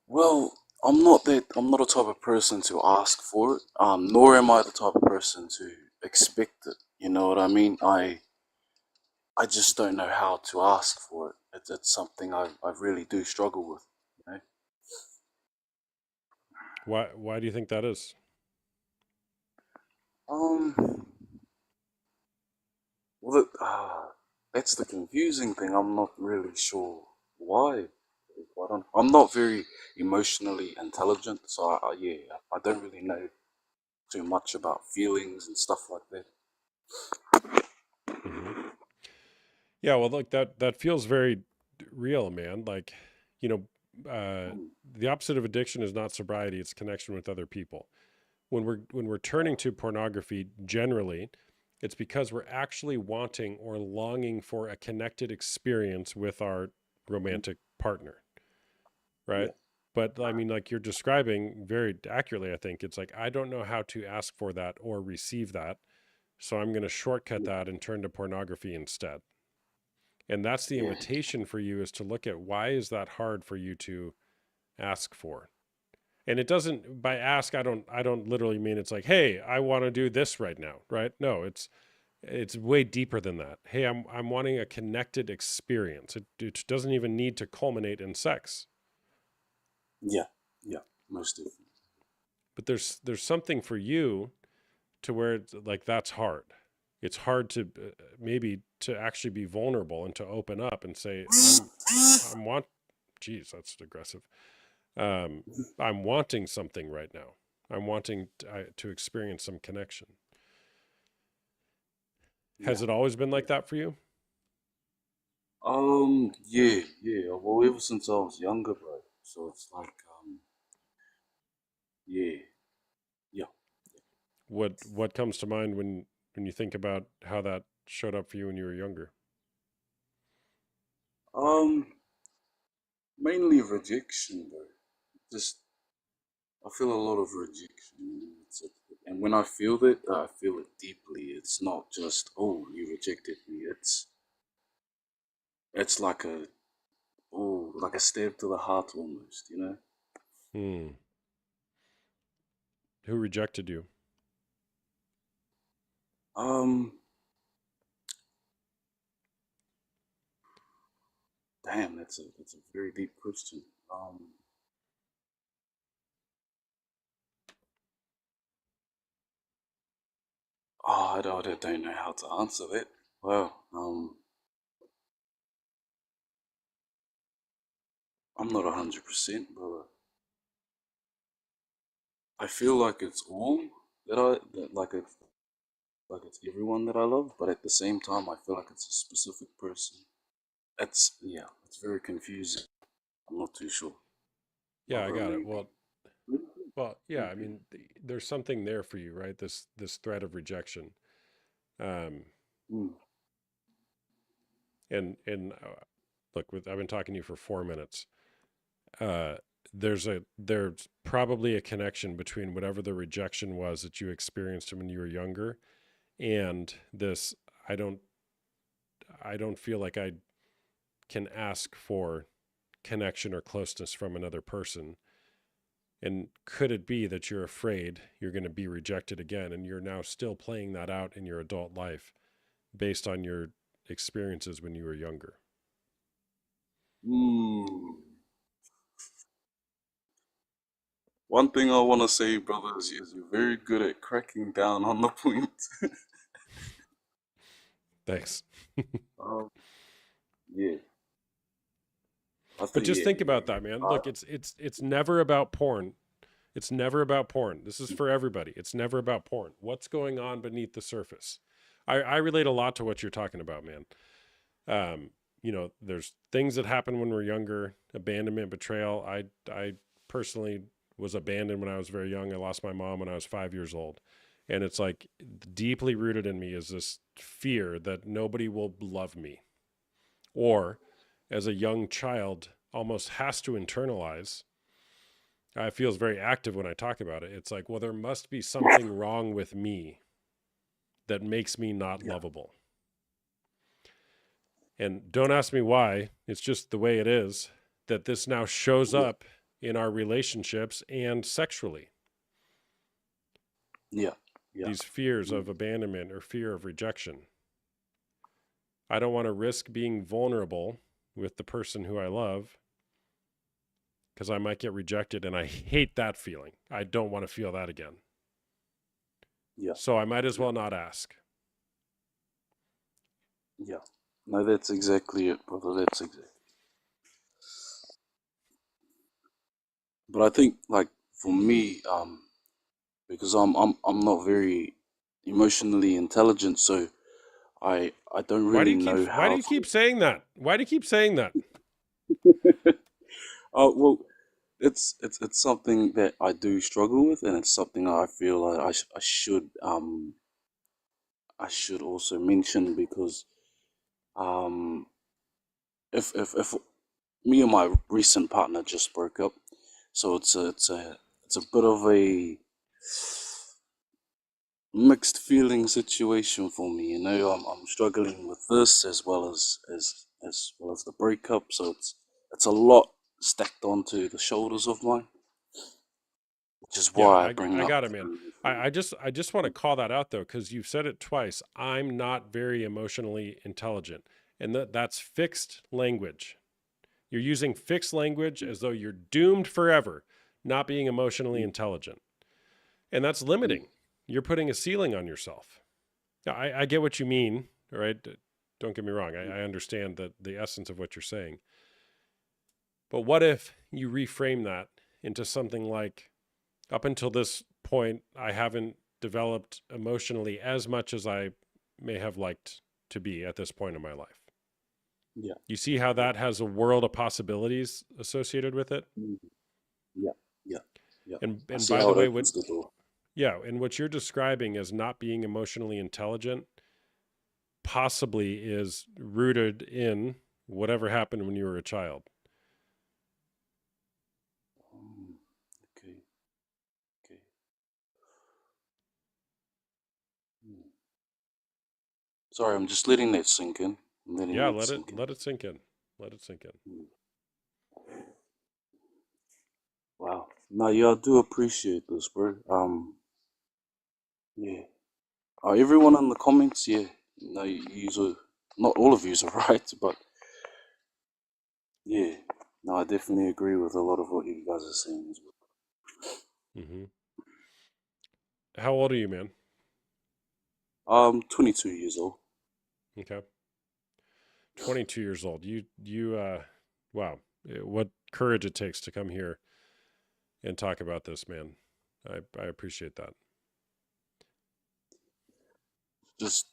well, I'm not a type of person to ask for it. Nor am I the type of person to expect it. You know what I mean? I just don't know how to ask for it. It's something I really do struggle with. You know? Why do you think that is? Um, well, that's the confusing thing. I'm not really sure why. I'm not very emotionally intelligent, so yeah, I don't really know too much about feelings and stuff like that. Hmm. Yeah, well, look, that feels very real, man. Like, you know, Mm, the opposite of addiction is not sobriety; it's connection with other people. When we're turning to pornography, generally, it's because we're actually wanting or longing for a connected experience with our mhm. romantic partner, right? Yeah, But I mean, like you're describing very accurately, I think it's like I don't know how to ask for that or receive that, so I'm going to shortcut yeah, that and turn to pornography instead. And that's the yeah, invitation for you, is to look at why is that hard for you to ask for. And it doesn't, by ask, I don't literally mean it's like, hey, I want to do this right now, right? No, it's way deeper than that. Hey, I'm wanting a connected experience. It doesn't even need to culminate in sex. yeah, yeah. Most definitely. But there's something for you to where it's like that's hard. It's hard to maybe to actually be vulnerable and to open up and say I'm want geez, that's aggressive. um I'm wanting something right now. I'm wanting to experience some connection. Has Yeah. it always been like that for you? Yeah, yeah. Well, ever since I was younger, bro. So it's like, yeah, yeah. What comes to mind when you think about how that showed up for you when you were younger? Um, Mainly rejection, bro. Just I feel a lot of rejection. And when I feel it, I feel it deeply. It's not just, oh, you rejected me. It's like like a stab to the heart almost, you know? Hmm. Who rejected you? Um, Damn, that's a very deep question. I don't know how to answer that. Well, I'm not 100%, but I feel like it's all. like it's everyone that I love, but at the same time, I feel like it's a specific person. It's very confusing. I'm not too sure. Yeah, But I got it. Well, yeah. I mean, there's something there for you, right? This threat of rejection. Um, mm, and look, I've been talking to you for 4 minutes. Uh, there's probably a connection between whatever the rejection was that you experienced when you were younger, and this. I don't. I don't feel like I can ask for connection or closeness from another person. And could it be that you're afraid you're going to be rejected again, and you're now still playing that out in your adult life based on your experiences when you were younger? mm. One thing I want to say, brother, is you're very good at cracking down on the point. Thanks. um, yeah, I But think just yeah, think about that, man. uh, Look, it's never about porn. It's never about porn. This is for everybody. It's never about porn. What's going on beneath the surface? I relate a lot to what you're talking about, man. There's things that happen when we're younger, abandonment, betrayal. I personally was abandoned when I was very young. I lost my mom when I was 5 years old. And it's like deeply rooted in me is this fear that nobody will love me. Or as a young child, almost has to internalize. It feels very active when I talk about it. It's like, well, there must be something wrong with me that makes me not yeah, lovable. And don't ask me why. It's just the way it is that this now shows yeah, up in our relationships and sexually. yeah, yeah. These fears Mm, of abandonment or fear of rejection. I don't want to risk being vulnerable with the person who I love because I might get rejected, and I hate that feeling. I don't want to feel that again. yeah, So I might as yeah, well not ask. yeah. No, that's exactly it, brother. That's exactly. But I think, like for me, because I'm not very emotionally intelligent, so I don't really know Why do how you keep saying that? Why do you keep saying that? to. Well, it's something that I do struggle with, and it's something I feel like I should also mention because um if me and my recent partner just broke up, so it's a bit of a mixed feeling situation for me. You know, I'm struggling with this as well as the breakup. So it's a lot stacked onto the shoulders of mine, which is Yeah, why I I bring up got it, man. I just want to call that out though, because you've said it twice. I'm not very emotionally intelligent, and that's fixed language. You're using fixed language as though you're doomed forever not being emotionally intelligent, and that's limiting. You're putting a ceiling on yourself. Now, I get what you mean, all right? Don't get me wrong. I understand the essence of what you're saying. But what if you reframe that into something like, up until this point, I haven't developed emotionally as much as I may have liked to be at this point in my life. yeah, You see how yeah, that has a world of possibilities associated with it? mm, yeah, yeah, yeah. I And see by how the it way, opens the door. and what you're describing as not being emotionally intelligent possibly is rooted in whatever happened when you were a child. Mm, okay, okay. Mm. Sorry, I'm just letting that sink in. I'm letting Yeah, that sink in. let it sink in. Let it sink in. Mm. Wow. No, yeah, I do appreciate this, bro. Yeah. Everyone in the comments, yeah. No, you are not all of you are right, but yeah. No, I definitely agree with a lot of what you guys are saying as Hmm. How old are you, man? well. 22 years old. Okay. 22 years old. Wow. What courage it takes to come here and talk about this, man. I appreciate that. just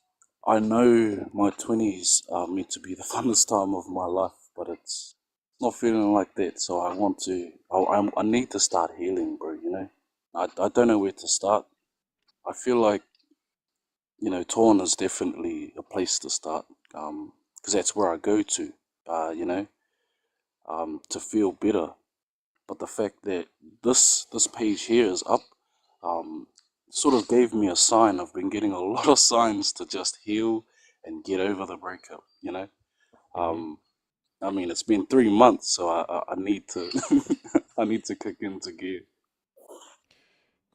I know my 20s are meant to be the funnest time of my life, but it's not feeling like that. So I want to. I need to start healing, bro. You know, I don't know where to start. I feel like Torn is definitely a place to start. Because that's where I go to. You know, to feel better. But the fact that this page here is up, um, sort of gave me a sign. I've been getting a lot of signs to just heal and get over the breakup. You know, Hmm. I mean, it's been 3 months, so I need to I need to kick into gear.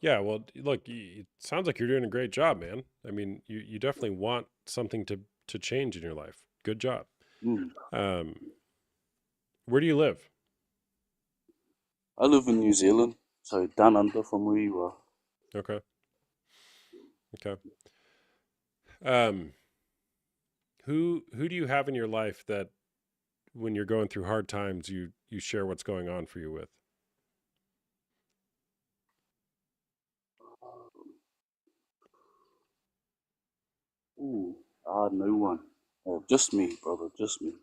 Yeah, well, look, it sounds like you're doing a great job, man. I mean, you definitely want something to change in your life. Good job. Mm. Um, where do you live? I live in New Zealand, so down under from where you are. Okay. Okay. Um, who do you have in your life that when you're going through hard times, you share what's going on for you with? Ooh, no one. Just me, brother. Just me.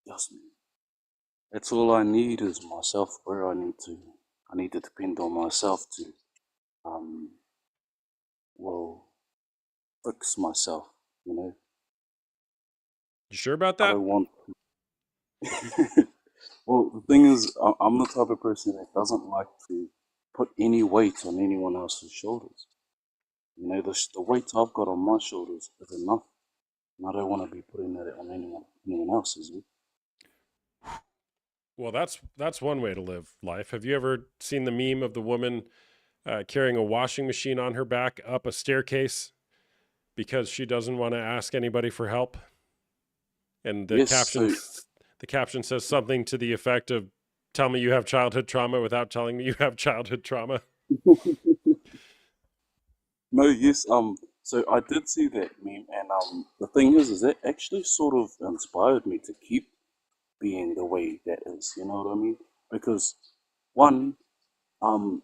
Just me. That's all I need is myself, bro. I need to depend on myself to, um, well, fix myself. You know, You sure about I that? don't want. Well, the thing is, I'm the type of person that doesn't like to put any weight on anyone else's shoulders. You know, the weight I've got on my shoulders is enough, and I don't want to be putting that on anyone else's. Well, that's one way to live life. Have you ever seen the meme of the woman carrying a washing machine on her back up a staircase because she doesn't want to ask anybody for help? And Yes, so the caption says something to the effect of, "Tell me you have childhood trauma without telling me you have childhood trauma." no, yes, so I did see that meme, and the thing is that actually sort of inspired me to keep being the way that is. You know what I mean? Because one, um,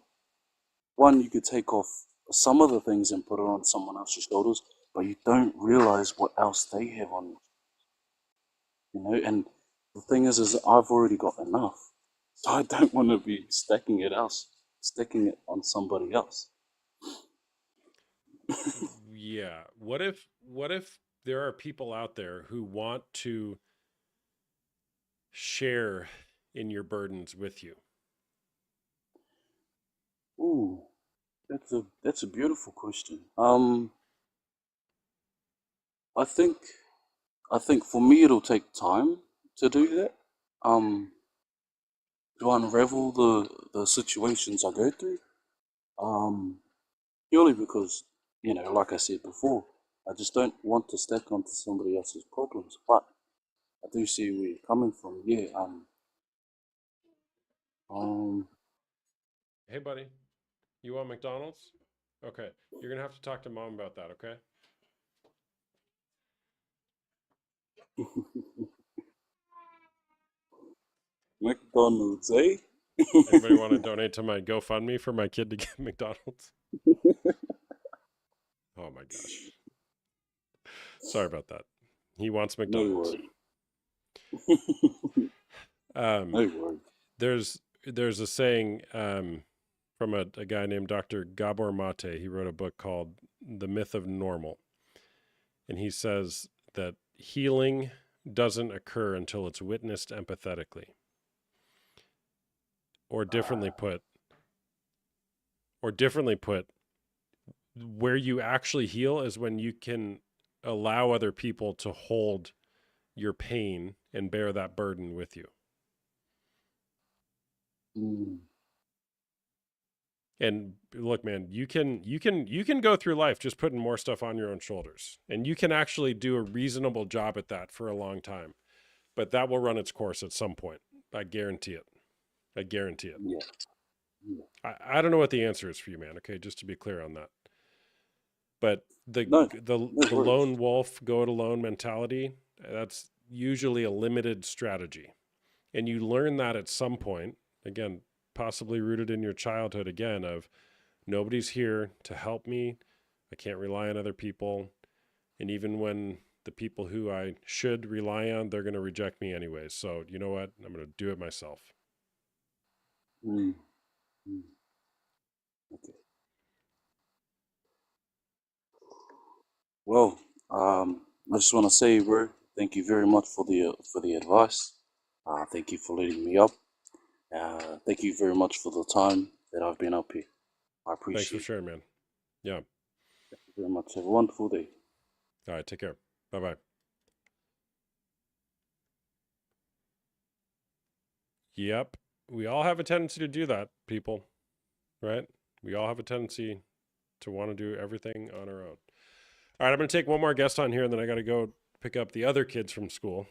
you could take off some of the things and put it on someone else's shoulders, but you don't realize what else they have on. You know, and the thing is that I've already got enough, so I don't want to be sticking it on somebody else. Yeah. What if there are people out there who want to share in your burdens with you? Ooh, that's a beautiful question. I think for me it'll take time to do that. Um, to unravel the situations I go through. Um, purely because like I said before, I just don't want to stack onto somebody else's problems. But I do see where you're coming from. Yeah. Um, Hey, buddy, you want McDonald's? Okay, you're gonna have to talk to mom about that. Okay. McDonald's, eh? Anybody want to donate to my GoFundMe for my kid to get McDonald's? Oh my gosh. Sorry about that. He wants No McDonald's. worries. Um, No worries. there's a saying from a guy named Dr. Gabor Mate. He wrote a book called The Myth of Normal. And he says that healing doesn't occur until it's witnessed empathetically. Or differently put, where you actually heal is when you can allow other people to hold your pain and bear that burden with you. Mm. And look, man, you can go through life just putting more stuff on your own shoulders. And you can actually do a reasonable job at that for a long time. But that will run its course at some point. I guarantee it. I guarantee it. Yeah. Yeah. I don't know what the answer is for you, man. Okay, just to be clear on that. But No, the no the worries. lone wolf, go it alone mentality, that's usually a limited strategy. And you learn that at some point, again, possibly rooted in your childhood again, of nobody's here to help me. I can't rely on other people. And even when the people who I should rely on, they're going to reject me anyways. So you know what? I'm going to do it myself. Mm, mm, okay. Well, I just want to say, bro, thank you very much for the advice. Thank you for leading me up. Thank you very much for the time that I've been up here. I Thanks for appreciate it. sharing, man. Yeah. Thank you very much. Have a wonderful day. All right. Take care. Bye-bye. Yep. We all have a tendency to do that, people, right? We all have a tendency to want to do everything on our own. All right, I'm going to take one more guest on here, and then I got to go pick up the other kids from school.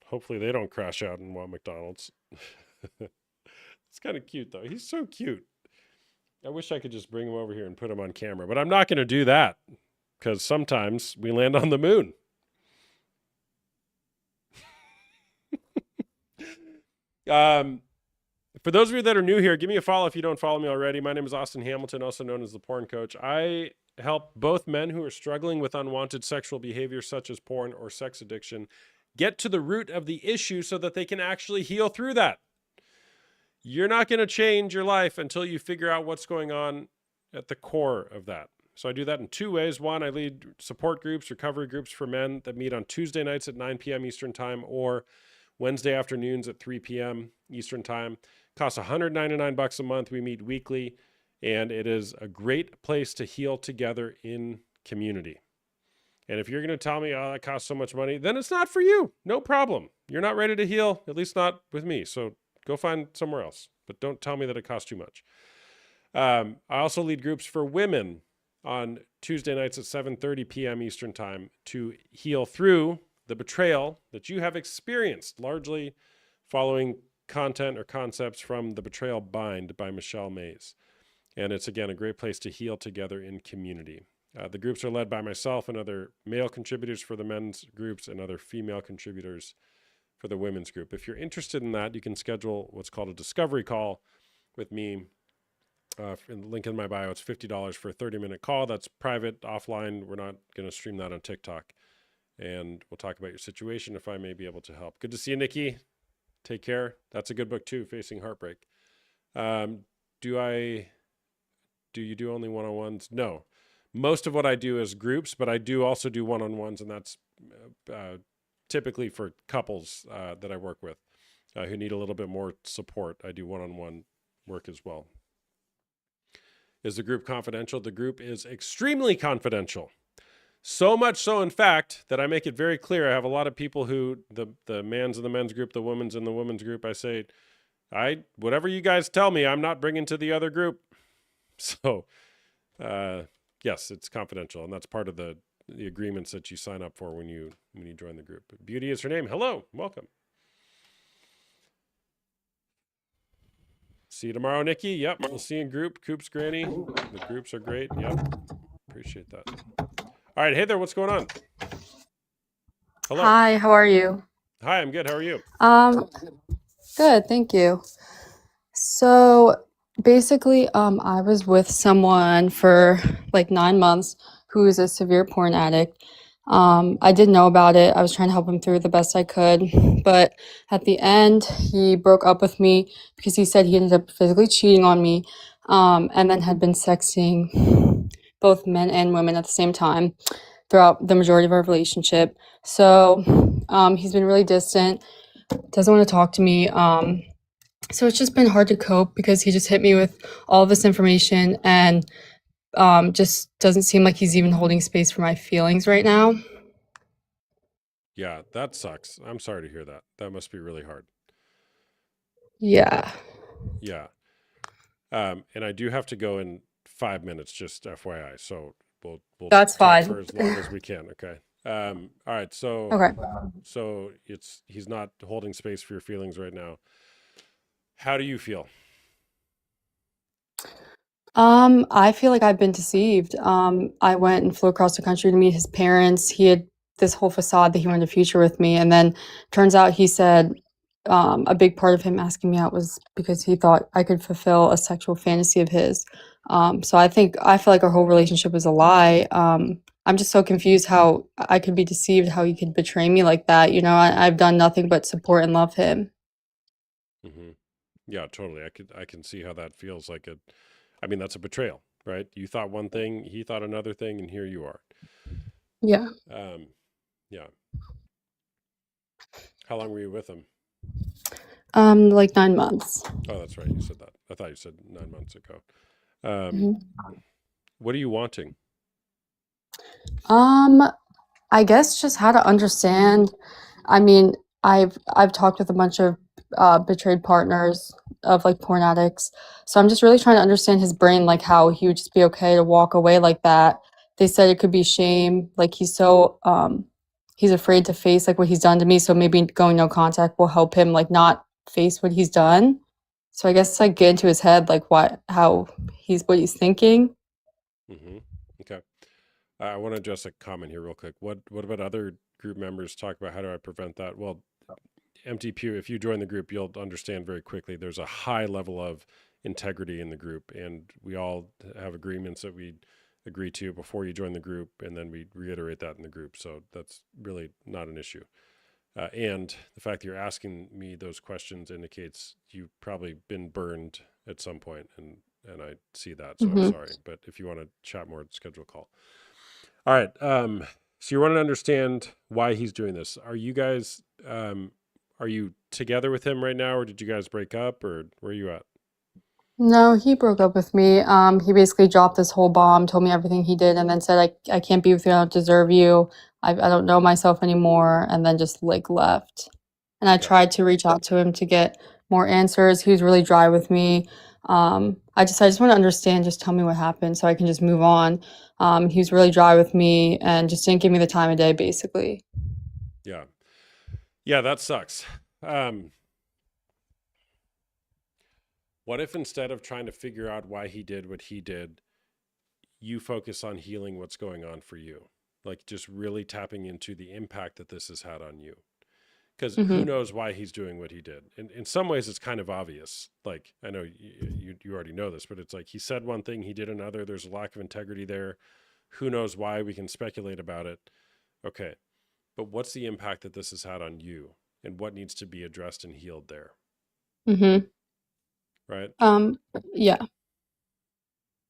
Hopefully they don't crash out and want McDonald's. It's kind of cute, though. He's so cute. I wish I could just bring him over here and put him on camera, but I'm not going to do that because sometimes we land on the moon. For those of you that are new here, give me a follow if you don't follow me already. My name is Austin Hamilton, also known as the Porn Coach. I help both men who are struggling with unwanted sexual behavior such as porn or sex addiction get to the root of the issue so that they can actually heal through that. You're not going to change your life until you figure out what's going on at the core of that. So I do that in two ways. One, I lead support groups, recovery groups for men that meet on Tuesday nights at 9 p.m. Eastern Time or Wednesday afternoons at 3 p.m. Eastern Time. Costs $199 a month. We meet weekly, and it is a great place to heal together in community. And if you're going to tell me, oh, that costs so much money, then it's not for you. No problem. You're not ready to heal, at least not with me. So go find somewhere else, but don't tell me that it costs too much. I also lead groups for women on Tuesday nights at 7:30 p.m. Eastern Time to heal through the betrayal that you have experienced, largely following content or concepts from The Betrayal Bind by Michelle Mays. And it's, again, a great place to heal together in community. The groups are led by myself and other male contributors for the men's groups and other female contributors for the women's group. If you're interested in that, you can schedule what's called a discovery call with me. In the link in my bio, it's $50 for a 30-minute call. That's private, offline. We're not going to stream that on TikTok. And we'll talk about your situation if I may be able to help. Good to see you, Nikki. Take care. That's a good book too, Facing Heartbreak. Do you do only one-on-ones? No. Most of what I do is groups, but I do also do one-on-ones, and that's typically for couples that I work with who need a little bit more support. I do one-on-one work as well. Is the group confidential? The group is extremely confidential. So much so, in fact, that I make it very clear. I have a lot of people who, the man's in the men's group, the woman's in the women's group, I say, whatever you guys tell me, I'm not bringing to the other group. So, yes, it's confidential, and that's part of the agreements that you sign up for when you join the group. Beauty is her name. Hello, welcome. See you tomorrow, Nikki. Yep, we'll see you in group. Coop's Granny. The groups are great. Yep, appreciate that. All right, hey there, what's going on? Hello. Hi, how are you? Hi, I'm good. How are you? Good, thank you. So basically, I was with someone for like 9 months who is a severe porn addict. I didn't know about it. I was trying to help him through the best I could. But at the end, he broke up with me because he said he ended up physically cheating on me, and then had been sexting both men and women at the same time throughout the majority of our relationship. So he's been really distant, doesn't want to talk to me. So it's just been hard to cope because he just hit me with all this information and just doesn't seem like he's even holding space for my feelings right now. Yeah, that sucks. I'm sorry to hear that. That must be really hard. Yeah. Yeah. And I do have to go in 5 minutes, just FYI. So we'll That's talk fine. for as long as we can. Okay. All right. So Okay. So he's not holding space for your feelings right now. How do you feel? I feel like I've been deceived. I went and flew across the country to meet his parents. He had this whole facade that he wanted a future with me, and then turns out he said a big part of him asking me out was because he thought I could fulfill a sexual fantasy of his. So I feel like our whole relationship was a lie. I'm just so confused how I could be deceived, how he could betray me like that. You know, I've done nothing but support and love him. Hmm. Yeah, totally. I can see how that feels like a. I mean, that's a betrayal, right? You thought one thing, he thought another thing, and here you are. Yeah. Yeah. How long were you with him? Like 9 months. Oh, that's right. You said that. I thought you said 9 months ago. Mhm. What are you wanting? I guess just how to understand. I mean, I've talked with a bunch of betrayed partners of like porn addicts. So I'm just really trying to understand his brain, like how he would just be okay to walk away like that. They said it could be shame, like he's afraid to face like what he's done to me, so maybe going no contact will help him like not face what he's done. So I guess like get into his head like what he's thinking. Hmm. Okay. I want to address a comment here real quick. What about other group members talk about how do I prevent that? Well, Empty Pew, if you join the group, you'll understand very quickly there's a high level of integrity in the group, and we all have agreements that we agree to before you join the group, and then we reiterate that in the group. So that's really not an issue. And the fact that you're asking me those questions indicates you've probably been burned at some point, and I see that. So I'm Mhm. sorry, but if you want to chat more, schedule a call. All right. So you want to understand why he's doing this. Are you guys are you together with him right now, or did you guys break up, or where are you at? No, he broke up with me. He basically dropped this whole bomb, told me everything he did, and then said, I can't be with you, I don't deserve you, I don't know myself anymore, and then just like left. And I Okay. tried to reach out to him to get more answers. He was really dry with me. I just want to understand, just tell me what happened so I can just move on. He was really dry with me and just didn't give me the time of day, basically. Yeah. Yeah, that sucks. What if instead of trying to figure out why he did what he did, you focus on healing what's going on for you? Like just really tapping into the impact that this has had on you. Because who Mm-hmm. knows why he's doing what he did? In some ways, it's kind of obvious. Like, I know you already know this, but it's like he said one thing, he did another. There's a lack of integrity there. Who knows why? We can speculate about it. Okay. But what's the impact that this has had on you, and what needs to be addressed and healed there? Mm-hmm. Right? Yeah.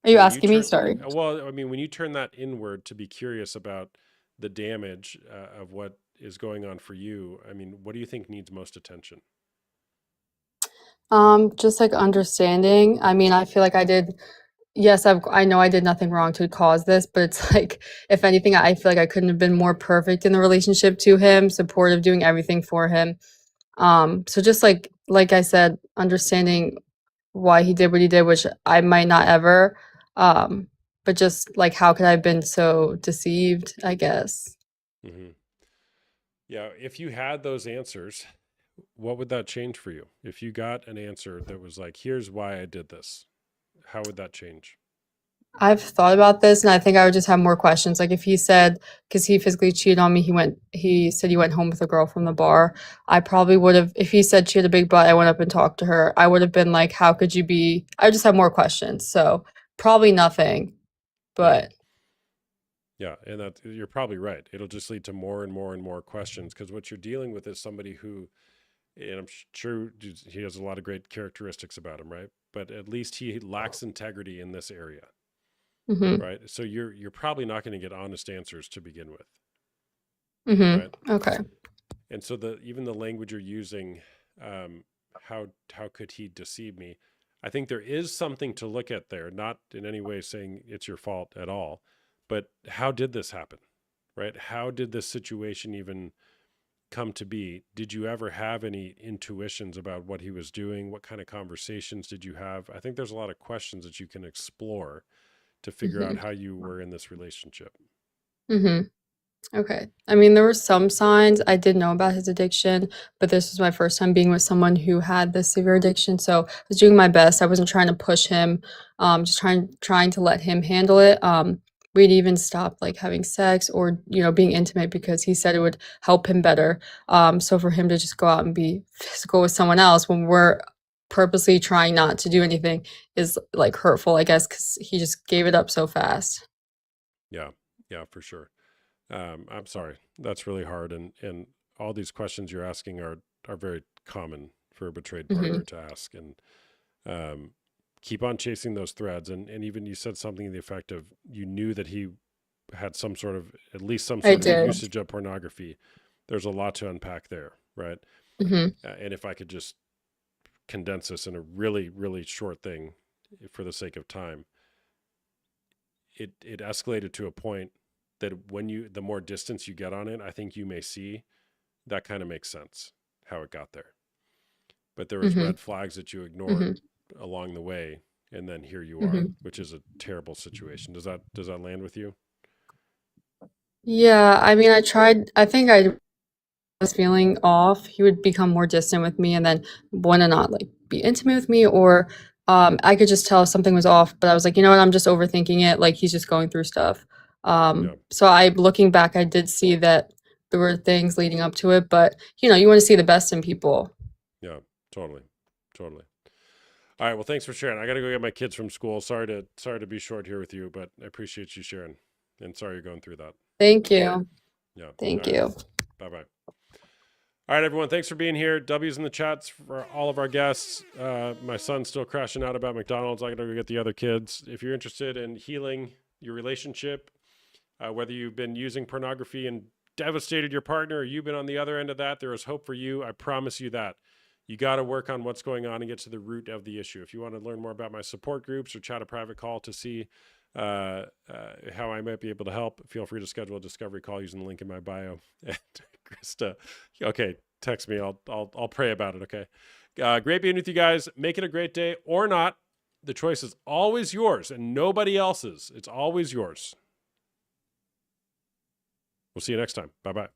Are you When you asking me? turn, Sorry. well, I mean, when you turn that inward to be curious about the damage of what is going on for you, I mean, what do you think needs most attention? Just like understanding. I mean, I feel like yes, I know I did nothing wrong to cause this, but it's like, if anything, I feel like I couldn't have been more perfect in the relationship to him, supportive, doing everything for him. So just like I said, understanding why he did what he did, which I might not ever. Um, but just like, how could I have been so deceived, I guess. Hmm. Yeah, if you had those answers, what would that change for you? If you got an answer that was like, here's why I did this, how would that change? I've thought about this, and I think I would just have more questions. Like if he said, because he physically cheated on me, he said he went home with a girl from the bar. I probably would have, if he said she had a big butt, I went up and talked to her. I would have been like, how could you be? I just have more questions. So probably nothing, Yeah. but Yeah, and that you're probably right. It'll just lead to more and more and more questions because what you're dealing with is somebody who, and I'm sure he has a lot of great characteristics about him, right? But at least he lacks integrity in this area, mm-hmm, right? So you're probably not going to get honest answers to begin with, right? mm-hmm, okay, And so even the language you're using, how could he deceive me? I think there is something to look at there, not in any way saying it's your fault at all, but how did this happen, right? How did this situation even come to be? Did you ever have any intuitions about what he was doing? What kind of conversations did you have? I think there's a lot of questions that you can explore to figure mm-hmm, out how you were in this relationship. mm-hmm. Okay. I mean, there were some signs. I did know about his addiction, but this was my first time being with someone who had this severe addiction. So I was doing my best. I wasn't trying to push him, just trying to let him handle it. We'd even stopped like having sex or, being intimate because he said it would help him better. So for him to just go out and be physical with someone else when we're purposely trying not to do anything is like hurtful, I guess, because he just gave it up so fast. Yeah, for sure. I'm sorry. That's really hard, and all these questions you're asking are very common for a betrayed partner to ask, and keep on chasing those threads. And even you said something to the effect of you knew that he had some sort of at least some I sort of did. usage of pornography. There's a lot to unpack there, right? And if I could just condense this in a really, really short thing for the sake of time, it escalated to a point that when the more distance you get on it, I think you may see that kind of makes sense how it got there. But there was red flags that you ignored along the way, and then here you are, which is a terrible situation. Does that land with you? Yeah, I mean, I think I was feeling off. He would become more distant with me and then want to not like be intimate with me, or I could just tell something was off, but I was like, you know what, I'm just overthinking it. Like he's just going through stuff. So looking back, I did see that there were things leading up to it, but you want to see the best in people. Yeah, totally. All right, well, thanks for sharing. I got to go get my kids from school. Sorry to be short here with you, but I appreciate you sharing, and sorry you're going through that. Thank you. Yeah. Thank All you. right. Bye-bye. All right, everyone. Thanks for being here. W's in the chats for all of our guests. My son's still crashing out about McDonald's. I got to go get the other kids. If you're interested in healing your relationship, whether you've been using pornography and devastated your partner, or you've been on the other end of that, there is hope for you. I promise you that. You got to work on what's going on and get to the root of the issue. If you want to learn more about my support groups or chat a private call to see how I might be able to help, feel free to schedule a discovery call using the link in my bio. And Krista, okay, text me. I'll pray about it. Okay. Great being with you guys. Make it a great day or not. The choice is always yours and nobody else's. It's always yours. We'll see you next time. Bye-bye.